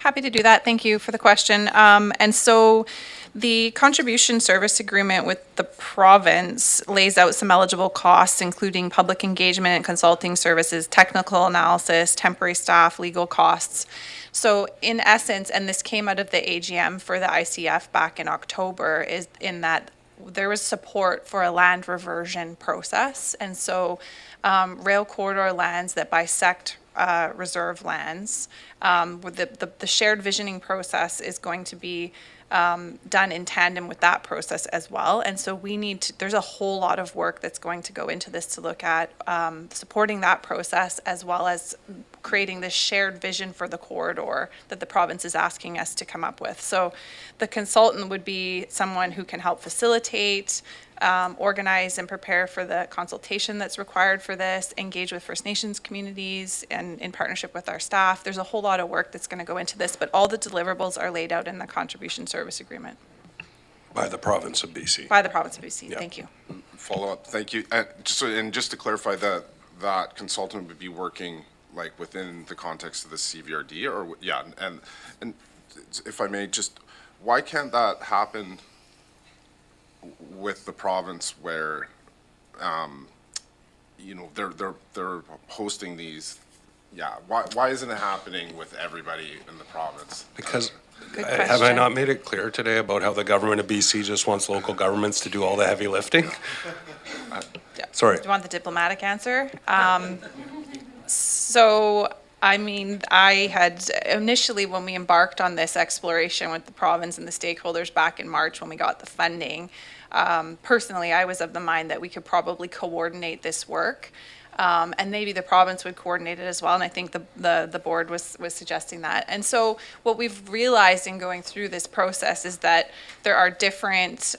Happy to do that. Thank you for the question. And so the contribution service agreement with the province lays out some eligible costs, including public engagement and consulting services, technical analysis, temporary staff, legal costs. So in essence, and this came out of the AGM for the ICF back in October, is in that there was support for a land reversion process. And so rail corridor lands that bisect reserve lands, with the shared visioning process is going to be done in tandem with that process as well. And so we need to, there's a whole lot of work that's going to go into this to look at supporting that process, as well as creating this shared vision for the corridor that the province is asking us to come up with. So the consultant would be someone who can help facilitate, organize and prepare for the consultation that's required for this, engage with First Nations communities and in partnership with our staff. There's a whole lot of work that's going to go into this, but all the deliverables are laid out in the contribution service agreement. By the province of BC. By the province of BC, Yeah. Thank you. Follow up, thank you. And just to clarify, that consultant would be working like within the context of the CVRD or, yeah, and if I may, just, why can't that happen with the province where, you know, they're hosting these, yeah, why isn't it happening with everybody in the province? Because, Good have I question. not made it clear today about how the government of BC just wants local governments to do all the heavy lifting? Sorry. Do you want the diplomatic answer? So, I mean, I had initially, when we embarked on this exploration with the province and the stakeholders back in March when we got the funding, personally, I was of the mind that we could probably coordinate this work. And maybe the province would coordinate it as well, and I think the board was suggesting that. And so what we've realized in going through this process is that there are different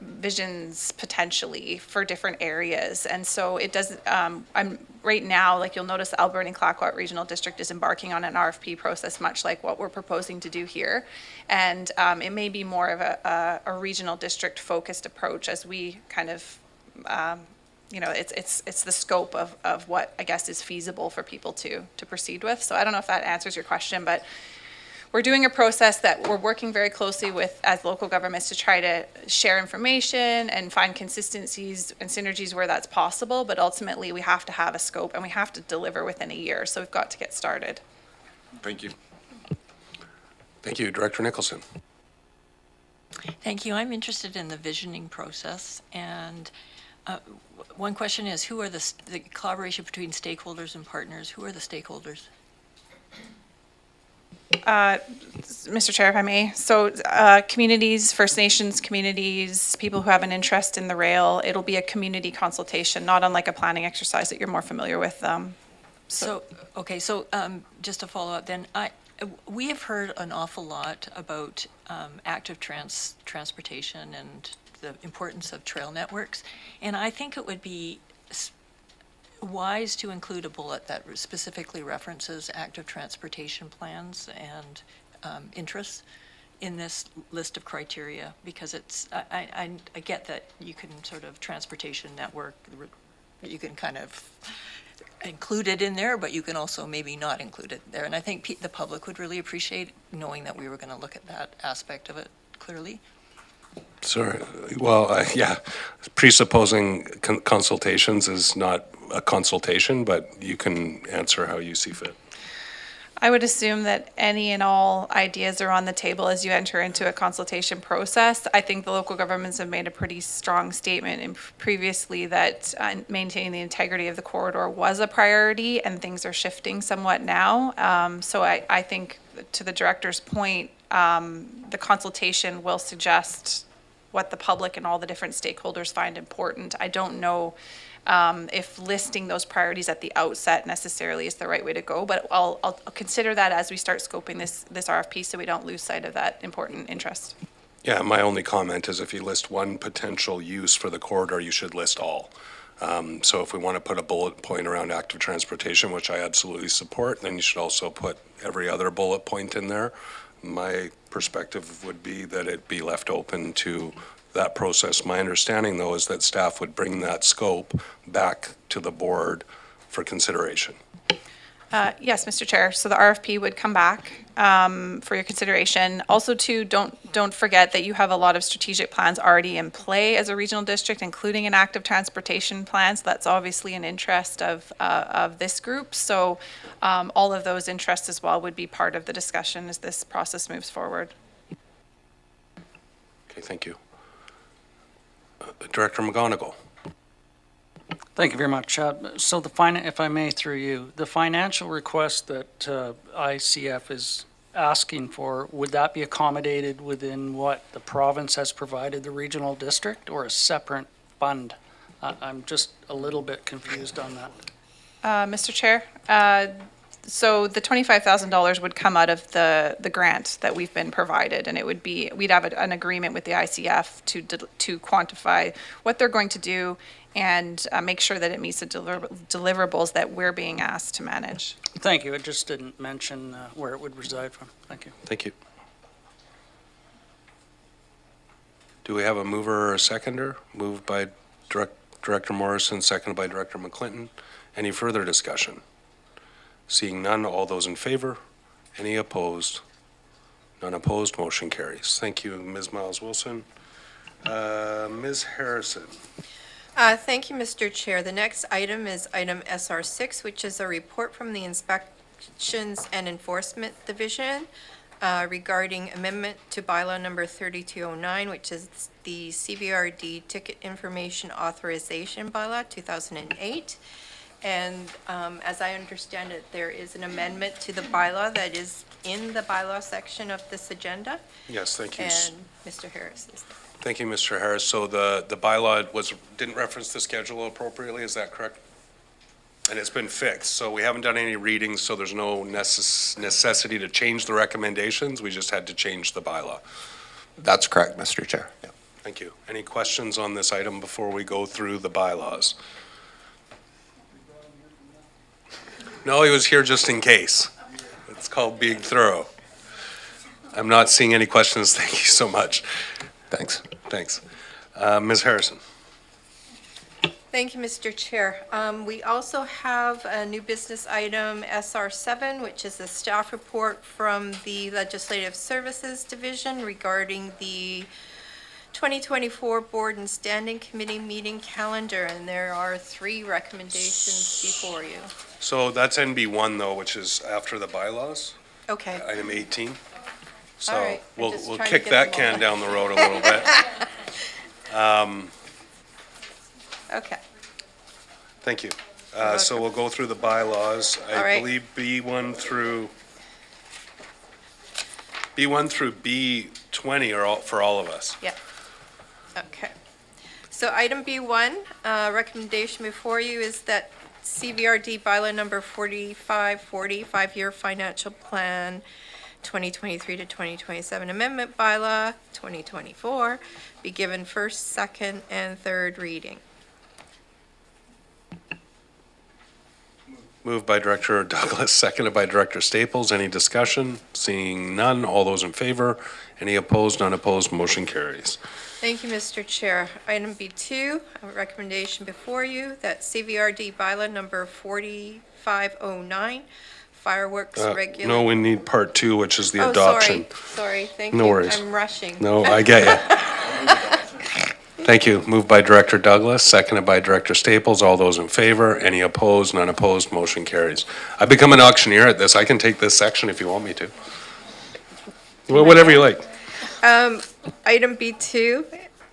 visions potentially for different areas. And so it doesn't, I'm right now, like you'll notice, the Alberta and Clayoquot Regional District is embarking on an RFP process, much like what we're proposing to do here. And it may be more of a regional district focused approach as we kind of you know, it's the scope of what I guess is feasible for people to proceed with. So I don't know if that answers your question, but we're doing a process that we're working very closely with as local governments to try to share information and find consistencies and synergies where that's possible. But ultimately, we have to have a scope and we have to deliver within a year. So we've got to get started. Thank you. Thank you, Director Nicholson. Thank you. I'm interested in the visioning process, and one question is, who are the collaboration between stakeholders and partners? Who are the stakeholders? Mr. Chair, if I may. So communities, First Nations communities, people who have an interest in the rail, it'll be a community consultation, not unlike a planning exercise that you're more familiar with. Okay, so just to follow up then, we have heard an awful lot about active transportation and the importance of trail networks, and I think it would be wise to include a bullet that specifically references active transportation plans and interests in this list of criteria, because it's, I get that you can sort of transportation network, you can kind of include it in there, but you can also maybe not include it there. And I think the public would really appreciate knowing that we were going to look at that aspect of it clearly. Sorry. Well, yeah, presupposing consultations is not a consultation, but you can answer how you see fit. I would assume that any and all ideas are on the table as you enter into a consultation process. I think the local governments have made a pretty strong statement previously that maintaining the integrity of the corridor was a priority, and things are shifting somewhat now. So I think, to the director's point, the consultation will suggest what the public and all the different stakeholders find important. I don't know if listing those priorities at the outset necessarily is the right way to go, but I'll consider that as we start scoping this RFP, so we don't lose sight of that important interest. Yeah, my only comment is if you list one potential use for the corridor, you should list all. So if we want to put a bullet point around active transportation, which I absolutely support, then you should also put every other bullet point in there. My perspective would be that it be left open to that process. My understanding, though, is that staff would bring that scope back to the board for consideration. Yes, Mr. Chair. So the RFP would come back for your consideration. Also, too, don't forget that you have a lot of strategic plans already in play as a regional district, including an active transportation plan. So that's obviously an interest of this group. So all of those interests as well would be part of the discussion as this process moves forward. Okay, thank you. Director McGonigal. Thank you very much. So if I may, through you, the financial request that ICF is asking for, would that be accommodated within what the province has provided the regional district or a separate fund? I'm just a little bit confused on that. Mr. Chair, so the $25,000 would come out of the grant that we've been provided, and it would be, we'd have an agreement with the ICF to quantify what they're going to do and make sure that it meets the deliverables that we're being asked to manage. Thank you. It just didn't mention where it would reside from. Thank you. Thank you. Do we have a mover or a seconder? Moved by Director Morrison, seconded by Director McClinton. Any further discussion? Seeing none, all those in favor? Any opposed? None opposed, motion carries. Thank you, Ms. Miles-Wilson. Ms. Harrison. Thank you, Mr. Chair. The next item is item SR6, which is a report from the Inspections and Enforcement Division regarding amendment to bylaw number 3209, which is the CVRD Ticket Information Authorization Bylaw 2008. And as I understand it, there is an amendment to the bylaw that is in the bylaw section of this agenda. Yes, thank you. And Mr. Harris is there. Thank you, Mr. Harris. So the bylaw didn't reference the schedule appropriately, is that correct? And it's been fixed, so we haven't done any readings, so there's no necessity to change the recommendations. We just had to change the bylaw. That's correct, Mr. Chair. Yeah. Thank you. Any questions on this item before we go through the bylaws? No, he was here just in case. It's called being thorough. I'm not seeing any questions. Thank you so much. Thanks. Thanks. Ms. Harrison. Thank you, Mr. Chair. We also have a new business item, SR7, which is a staff report from the Legislative Services Division regarding the 2024 Board and Standing Committee meeting calendar, and there are 3 recommendations before you. So that's NB1 though, which is after the bylaws, Okay. item 18. So All right. I'm we'll just we'll trying to kick get that them all can down the road a little bit. Okay. Thank you. So we'll go through the bylaws. All I right. believe B1 through B20 are all for all of us. Yeah. Okay. So item B1, recommendation before you is that CVRD bylaw number 4540, 5-year financial plan, 2023 to 2027 amendment bylaw, 2024, be given first, second, and third reading. Moved by Director Douglas, seconded by Director Staples. Any discussion? Seeing none, all those in favor? Any opposed? None opposed, motion carries. Thank you, Mr. Chair. Item B2, a recommendation before you that CVRD bylaw number 4509, fireworks regulation. No, we need part 2, which is the Oh, adoption. sorry, thank No you. worries. I'm rushing. No, I get you. Thank you. Moved by Director Douglas, seconded by Director Staples. All those in favor? Any opposed? None opposed, motion carries. I've become an auctioneer at this. I can take this section if you want me to. Well, whatever you like. Item B2,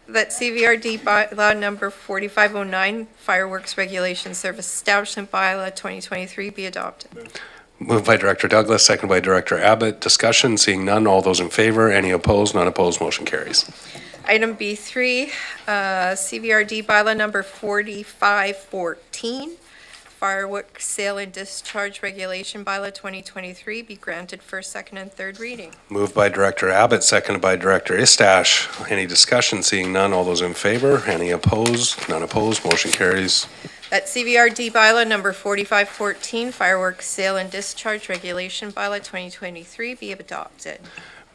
that CVRD bylaw number 4509, fireworks regulation service establishment bylaw 2023 be adopted. Moved by Director Douglas, seconded by Director Abbott. Discussion, seeing none. All those in favor? Any opposed? None opposed, motion carries. Item B3, CVRD bylaw number 4514, fireworks sale and discharge regulation bylaw 2023 be granted first, second, and third reading. Moved by Director Abbott, seconded by Director Istash. Any discussion? Seeing none. All those in favor? Any opposed? None opposed, motion carries. That CVRD bylaw number 4514, fireworks sale and discharge regulation bylaw 2023 be adopted.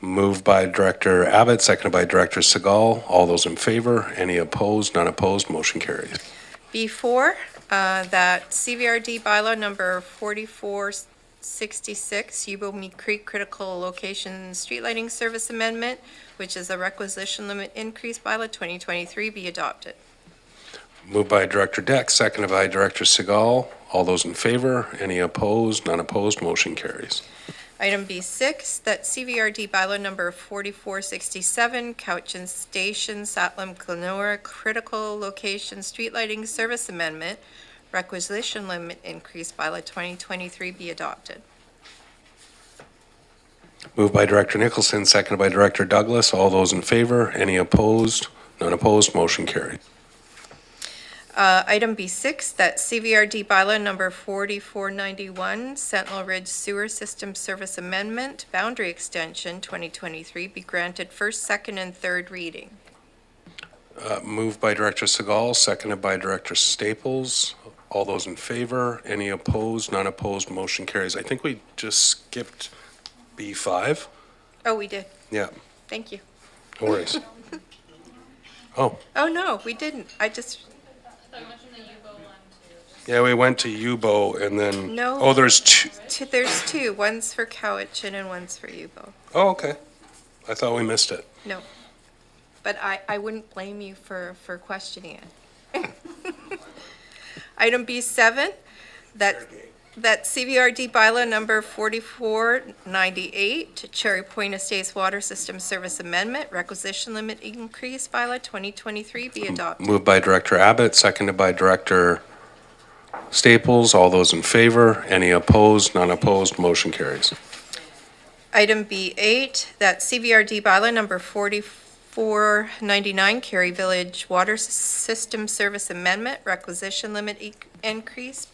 Moved by Director Abbott, seconded by Director Segal. All those in favor? Any opposed? None opposed. Motion carries. B4, that CVRD bylaw number 4466, Yubo Mead Creek Critical Location Street Lighting Service Amendment, which is a requisition limit increase bylaw 2023, be adopted. Moved by Director Deck, seconded by Director Segal. All those in favor? Any opposed? None opposed. Motion carries. Item B6, that CVRD bylaw number 4467, Cowichan Station, Satlam, Glenora Critical Location Street Lighting Service Amendment, requisition limit increase bylaw 2023, be adopted. Moved by Director Nicholson, seconded by Director Douglas. All those in favor? Any opposed? None opposed. Motion carried. Item B6, that CVRD bylaw number 4491, Sentinel Ridge Sewer System Service Amendment, Boundary Extension 2023, be granted first, second, and third reading. Moved by Director Segal, seconded by Director Staples. All those in favor? Any opposed? None opposed. Motion carries. I think we just skipped B5. Oh, we did. Yeah, Thank you. no worries. Oh, Oh, no, we didn't. I just, yeah, we went to Yubo and then. no. Oh, there's two. There's two. One's for Cowichan and one's for Yubo. Oh, okay. I thought we missed it. No. But I wouldn't blame you for questioning it. Item B7, that CVRD bylaw number 4498, Cherry Point Estates Water System Service Amendment, requisition limit increase bylaw 2023, be adopted. Moved by Director Abbott, seconded by Director Staples. All those in favor? Any opposed? None opposed. Motion carries. Item B8, that CVRD bylaw number 4499, Cary Village Water System Service Amendment, requisition limit increase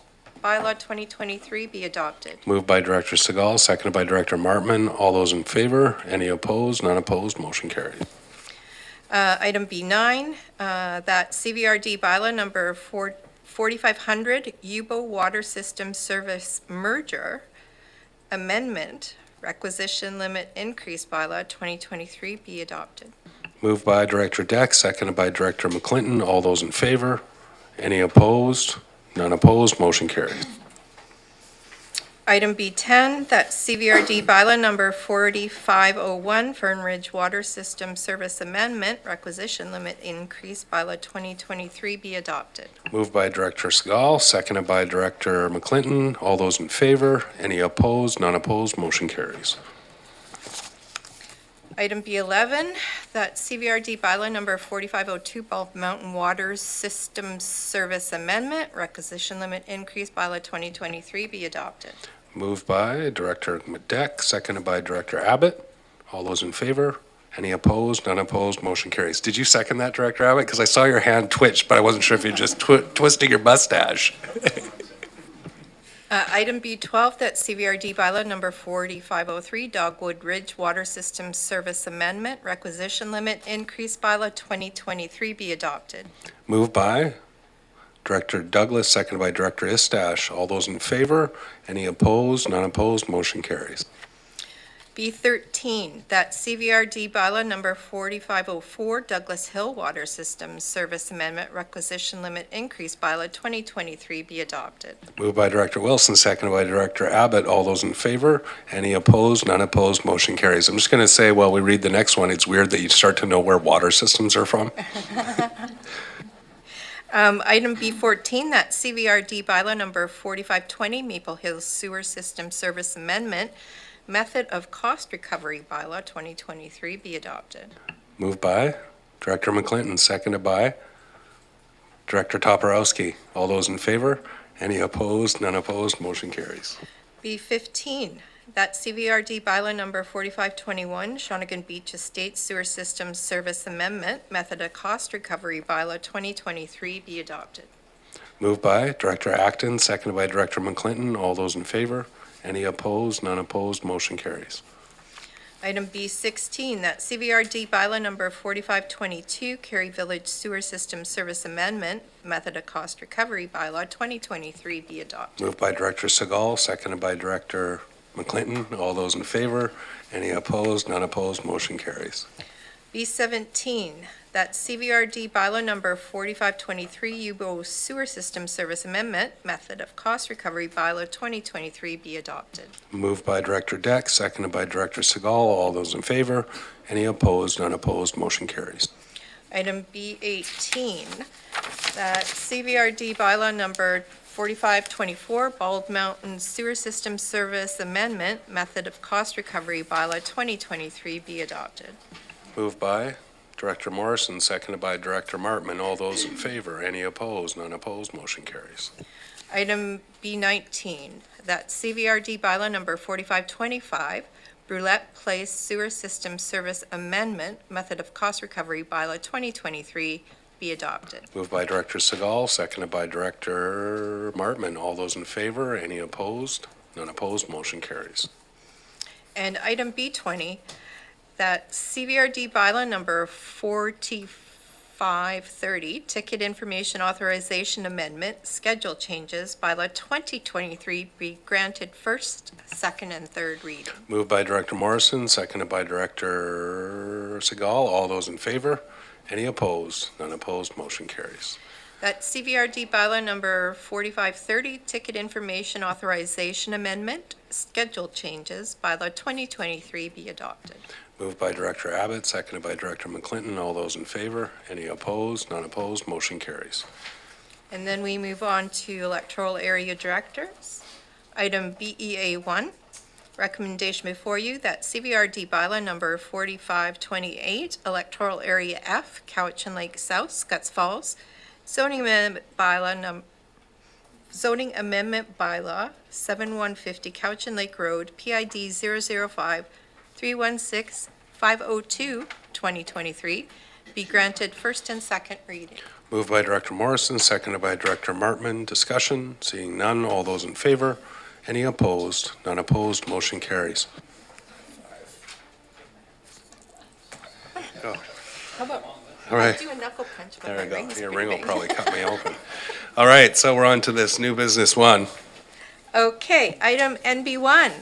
bylaw 2023, be adopted. Moved by Director Segal, seconded by Director Martman. All those in favor? Any opposed? None opposed. Motion carried. Item B9, that CVRD bylaw number 4500, Yubo Water System Service Merger Amendment, requisition limit increase bylaw 2023, be adopted. Moved by Director Deck, seconded by Director McClinton. All those in favor? Any opposed? None opposed. Motion carries. Item B10, that CVRD bylaw number 4501, Fern Ridge Water System Service Amendment, requisition limit increase bylaw 2023, be adopted. Moved by Director Segal, seconded by Director McClinton. All those in favor? Any opposed? None opposed. Motion carries. Item B11, that CVRD bylaw number 4502, Bald Mountain Water System Service Amendment, requisition limit increase bylaw 2023, be adopted. Moved by Director Deck, seconded by Director Abbott. All those in favor? Any opposed? None opposed. Motion carries. Did you second that, Director Abbott? Because I saw your hand twitch, but I wasn't sure if you just twisting your mustache. Item B12, that CVRD bylaw number 4503, Dogwood Ridge Water System Service Amendment, requisition limit increase bylaw 2023, be adopted. Moved by Director Douglas, seconded by Director Istash. All those in favor? Any opposed? None opposed. Motion carries. B13, that CVRD bylaw number 4504, Douglas Hill Water System Service Amendment, requisition limit increase bylaw 2023, be adopted. Moved by Director Wilson, seconded by Director Abbott. All those in favor? Any opposed? None opposed. Motion carries. I'm just going to say while we read the next one, it's weird that you start to know where water systems are from. Item B14, that CVRD bylaw number 4520, Maple Hills Sewer System Service Amendment, method of cost recovery bylaw 2023, be adopted. Moved by Director McClinton, seconded by Director Toporowski. All those in favor? Any opposed? None opposed. Motion carries. B15, that CVRD bylaw number 4521, Shawnigan Beach Estates Sewer System Service Amendment, method of cost recovery bylaw 2023, be adopted. Moved by Director Acton, seconded by Director McClinton. All those in favor? Any opposed? None opposed. Motion carries. Item B16, that CVRD bylaw number 4522, Cary Village Sewer System Service Amendment, method of cost recovery bylaw 2023, be adopted. Moved by Director Segal, seconded by Director McClinton. All those in favor? Any opposed? None opposed. Motion carries. B17, that CVRD bylaw number 4523, UBO Sewer System Service Amendment, Method of Cost Recovery bylaw 2023 be adopted. Moved by Director Deck, seconded by Director Segal. All those in favor? Any opposed? None opposed. Motion carries. Item B18, that CVRD bylaw number 4524, Bald Mountain Sewer System Service Amendment, Method of Cost Recovery bylaw 2023 be adopted. Moved by Director Morrison, seconded by Director Martman. All those in favor? Any opposed? None opposed. Motion carries. Item B19, that CVRD bylaw number 4525, Brulette Place Sewer System Service Amendment, Method of Cost Recovery bylaw 2023 be adopted. Moved by Director Segal, seconded by Director Martman. All those in favor? Any opposed? None opposed. Motion carries. And item B20, that CVRD bylaw number 4530, Ticket Information Authorization Amendment, Schedule Changes, bylaw 2023 be granted first, second, and third reading. Moved by Director Morrison, seconded by Director Segal. All those in favor? Any opposed? None opposed. Motion carries. That CVRD bylaw number 4530, Ticket Information Authorization Amendment, Schedule Changes, bylaw 2023 be adopted. Moved by Director Abbott, seconded by Director McClinton. All those in favor? Any opposed? None opposed. Motion carries. And then we move on to electoral area directors. Item BEA1, recommendation before you that CVRD bylaw number 4528, electoral area F, Cowichan Lake South, Scotts Falls, zoning amendment bylaw 7150, Cowichan Lake Road, PID 005-316-502-2023, be granted first and second reading. Moved by Director Morrison, seconded by Director Martman. Discussion? Seeing none. All those in favor? Any opposed? None opposed. Motion carries. Go. How about, All right. do a knuckle punch, but There my we go. ring's Your pretty ring will big. probably cut me open. All right, so we're on to this new business one. Okay, item NB1,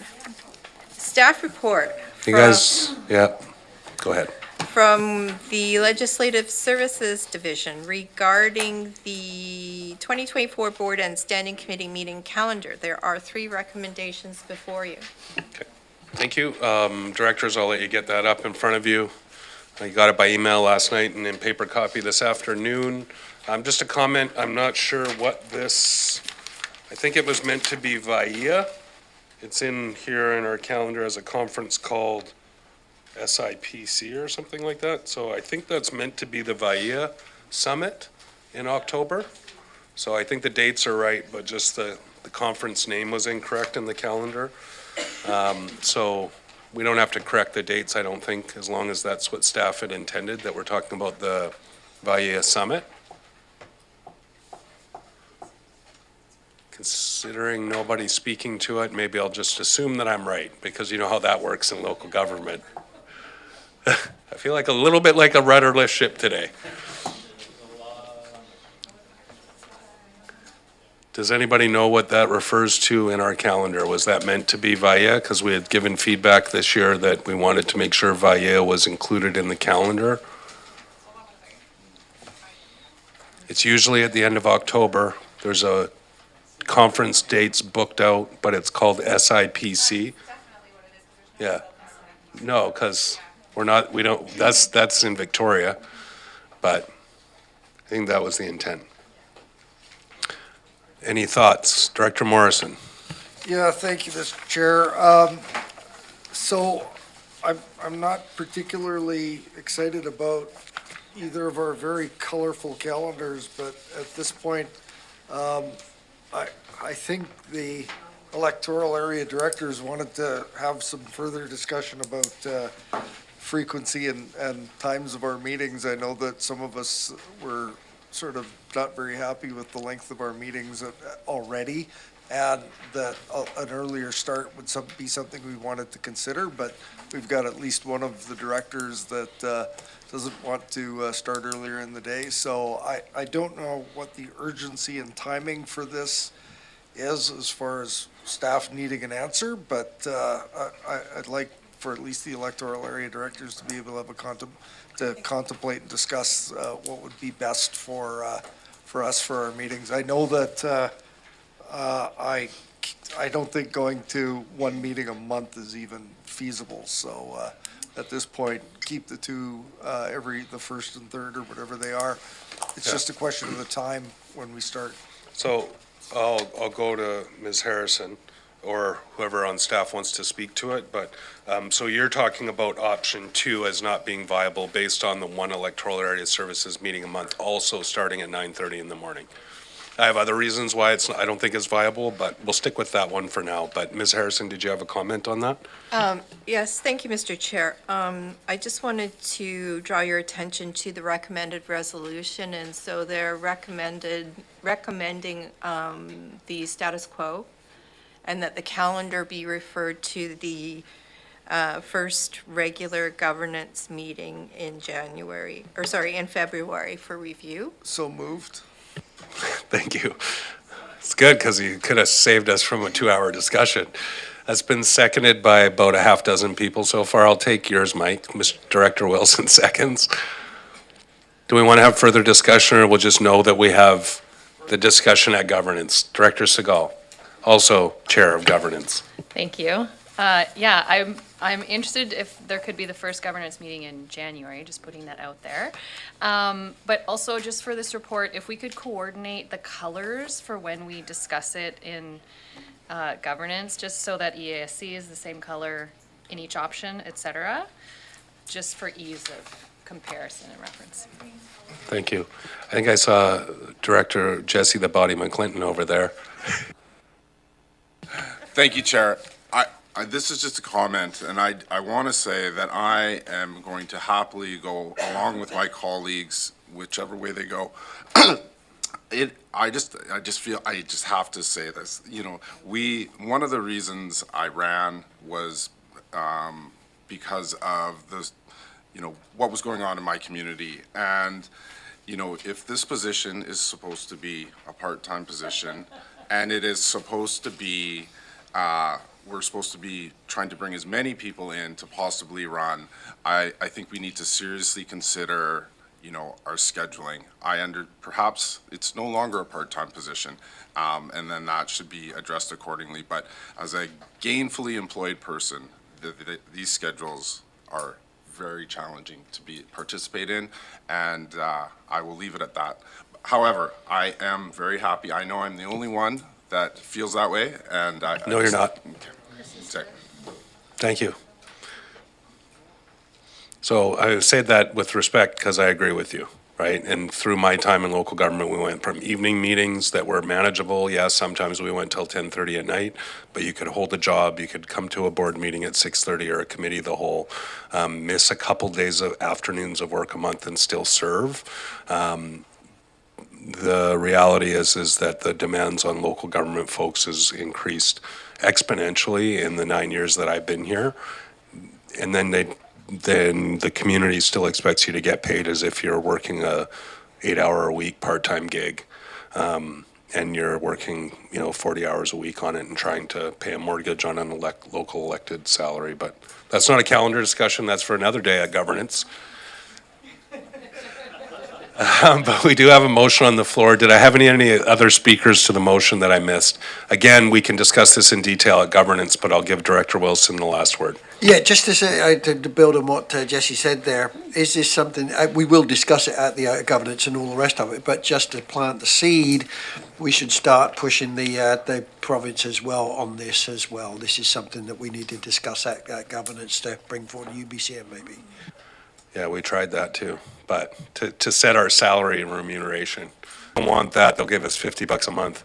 staff report. You guys, yeah, go ahead. From the Legislative Services Division regarding the 2024 Board and Standing Committee meeting calendar. There are 3 recommendations before you. Thank you. Directors, I'll let you get that up in front of you. You got it by email last night and in paper copy this afternoon. Just a comment, I'm not sure what this, I think it was meant to be VIA. It's in here in our calendar as a conference called SIPC or something like that. So I think that's meant to be the VIA Summit in October. So I think the dates are right, but just the conference name was incorrect in the calendar. So we don't have to correct the dates, I don't think, as long as that's what staff had intended, that we're talking about the VIA Summit. Considering nobody's speaking to it, maybe I'll just assume that I'm right, because you know how that works in local government. I feel like a little bit like a rudderless ship today. Does anybody know what that refers to in our calendar? Was that meant to be VIA? Because we had given feedback this year that we wanted to make sure VIA was included in the calendar. It's usually at the end of October. There's a conference dates booked out, but it's called SIPC. Yeah. No, because that's in Victoria, but I think that was the intent. Any thoughts? Director Morrison? Yeah, thank you, Mr. Chair. So I'm not particularly excited about either of our very colorful calendars, but at this point, I think the electoral area directors wanted to have some further discussion about frequency and times of our meetings. I know that some of us were sort of not very happy with the length of our meetings already, and that an earlier start would be something we wanted to consider, but we've got at least one of the directors that doesn't want to start earlier in the day. So I don't know what the urgency and timing for this is as far as staff needing an answer, but I'd like for at least the electoral area directors to be able to have to contemplate and discuss what would be best for us for our meetings. I know that I don't think going to one meeting a month is even feasible, so at this point, keep the two the first and third or whatever they are. It's just a question of the time when we start. So I'll go to Ms. Harrison or whoever on staff wants to speak to it, but, so you're talking about option 2 as not being viable based on the one electoral area services meeting a month, also starting at 9:30 in the morning. I have other reasons why I don't think it's viable, but we'll stick with that one for now. But Ms. Harrison, did you have a comment on that? Yes, thank you, Mr. Chair. I just wanted to draw your attention to the recommended resolution, and so they're recommending the status quo, and that the calendar be referred to the first regular governance meeting in in February for review. So moved. Thank you. It's good because you could have saved us from a 2-hour discussion. That's been seconded by about a half dozen people so far. I'll take yours, Mike. Mr. Director Wilson seconds. Do we want to have further discussion, or we'll just know that we have the discussion at governance? Director Segal, also Chair of Governance. Thank you. Yeah, I'm interested if there could be the first governance meeting in January, just putting that out there. But also just for this report, if we could coordinate the colors for when we discuss it in governance, just so that EASC is the same color in each option, et cetera, just for ease of comparison and reference. Thank you. I think I saw Director Jesse the Body McClinton over there. Thank you, Chair. This is just a comment, and I want to say that I am going to happily go along with my colleagues, whichever way they go. I just feel I just have to say this. One of the reasons I ran was because of what was going on in my community, and if this position is supposed to be a part-time position, and it is supposed to be. We're supposed to be trying to bring as many people in to possibly run. I think we need to seriously consider, our scheduling. Perhaps it's no longer a part-time position, and then that should be addressed accordingly. But as a gainfully employed person, these schedules are very challenging to participate in, and I will leave it at that. However, I am very happy. I know I'm the only one that feels that way, and No, you're not. Okay. Thank you. So I say that with respect because I agree with you, right? And through my time in local government, we went from evening meetings that were manageable. Yes, sometimes we went till 10:30 at night, but you could hold a job. You could come to a board meeting at 6:30 or a committee of the whole, miss a couple days of afternoons of work a month and still serve. The reality is that the demands on local government folks has increased exponentially in the 9 years that I've been here. And then the community still expects you to get paid as if you're working a 8-hour-a-week part-time gig. And you're working, 40 hours a week on it and trying to pay a mortgage on an local elected salary. But that's not a calendar discussion. That's for another day at governance. But we do have a motion on the floor. Did I have any other speakers to the motion that I missed? Again, we can discuss this in detail at governance, but I'll give Director Wilson the last word. Yeah, just to say, to build on what Jesse said there, is this something, we will discuss it at the governance and all the rest of it, but just to plant the seed, we should start pushing the province as well on this as well. This is something that we need to discuss at governance to bring forward UBCM maybe. Yeah, we tried that too, but to set our salary and remuneration. Don't want that, they'll give us $50 a month.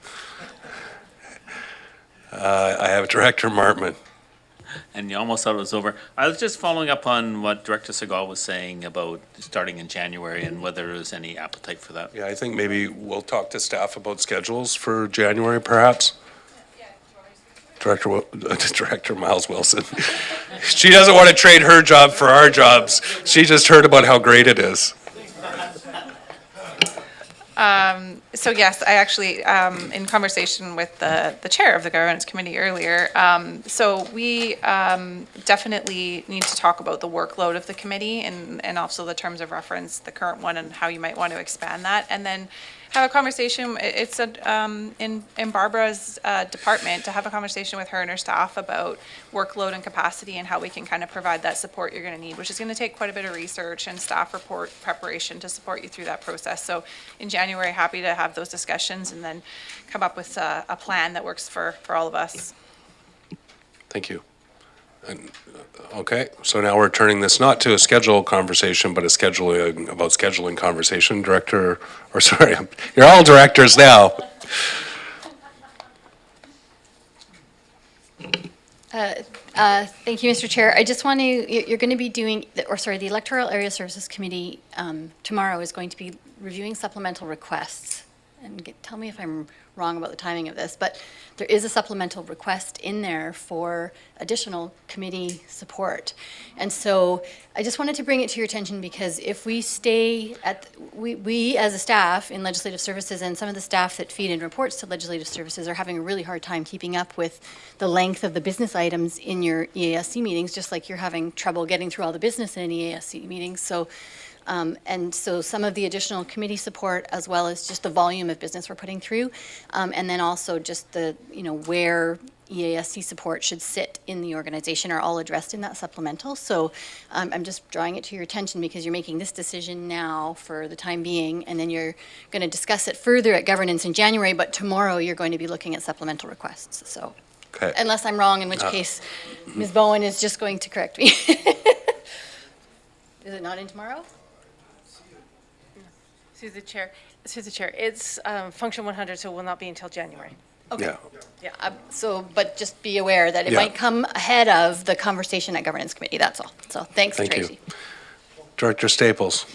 I have Director Martman. And you almost thought it was over. I was just following up on what Director Segal was saying about starting in January and whether there was any appetite for that. Yeah, I think maybe we'll talk to staff about schedules for January, perhaps. Director Miles Wilson. She doesn't want to trade her job for our jobs. She just heard about how great it is. So yes, I actually, in conversation with the chair of the governance committee earlier, so we definitely need to talk about the workload of the committee and also the terms of reference, the current one, and how you might want to expand that. And then have a conversation, it's in Barbara's department, to have a conversation with her and her staff about workload and capacity and how we can kind of provide that support you're going to need, which is going to take quite a bit of research and staff report preparation to support you through that process. So in January, happy to have those discussions and then come up with a plan that works for all of us. Thank you. And, okay, so now we're turning this not to a schedule conversation, but a scheduling conversation. Director, or sorry, you're all directors now. Thank you, Mr. Chair. I just want to, you're going to be doing, the Electoral Area Services Committee tomorrow is going to be reviewing supplemental requests. And tell me if I'm wrong about the timing of this, but there is a supplemental request in there for additional committee support. And so I just wanted to bring it to your attention because if we stay at, we as a staff in legislative services and some of the staff that feed in reports to legislative services are having a really hard time keeping up with the length of the business items in your EASC meetings, just like you're having trouble getting through all the business in an EASC meeting. So and so some of the additional committee support, as well as just the volume of business we're putting through, and then also just the, where EASC support should sit in the organization are all addressed in that supplemental. So I'm just drawing it to your attention because you're making this decision now for the time being, and then you're going to discuss it further at governance in January, but tomorrow you're going to be looking at supplemental requests. So okay. Unless I'm wrong, in which case Ms. Bowen is just going to correct me. Is it not in tomorrow? Through the chair, it's function 100, so it will not be until January. Okay. Yeah. Yeah. So, but just be aware that it Yeah. might come ahead of the conversation at governance committee. That's all. So, thanks, Thank Tracy. you. Director Staples.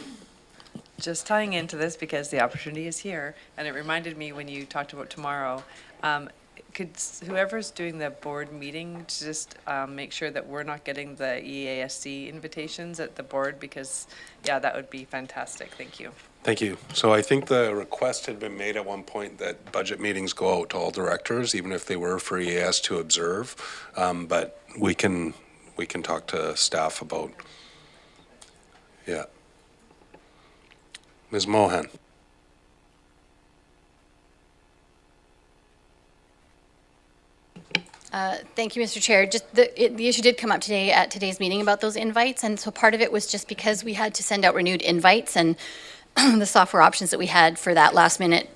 Just tying into this because the opportunity is here, and it reminded me when you talked about tomorrow, could whoever's doing the board meeting just make sure that we're not getting the EASC invitations at the board because, yeah, that would be fantastic. Thank you. Thank you. So I think the request had been made at one point that budget meetings go out to all directors, even if they were for EAS to observe. But we can talk to staff about, yeah. Ms. Mohan. Thank you, Mr. Chair. Just the issue did come up today at today's meeting about those invites, and so part of it was just because we had to send out renewed invites, and the software options that we had for that last minute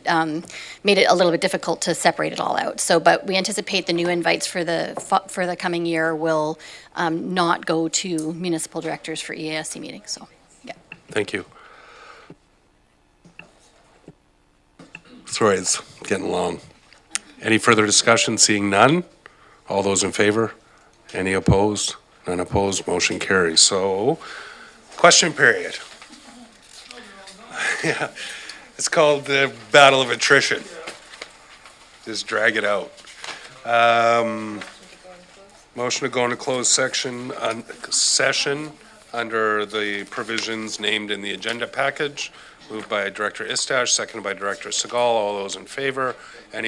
made it a little bit difficult to separate it all out. So, but we anticipate the new invites for the coming year will not go to municipal directors for EASC meetings. So, yeah. Thank you. Sorry, it's getting long. Any further discussion? Seeing none? All those in favor? Any opposed? None opposed. Motion carries. So, question period. Yeah, it's called the battle of attrition. Just drag it out. Motion to go into closed session under the provisions named in the agenda package. Moved by Director Istash, seconded by Director Segal. All those in favor? Any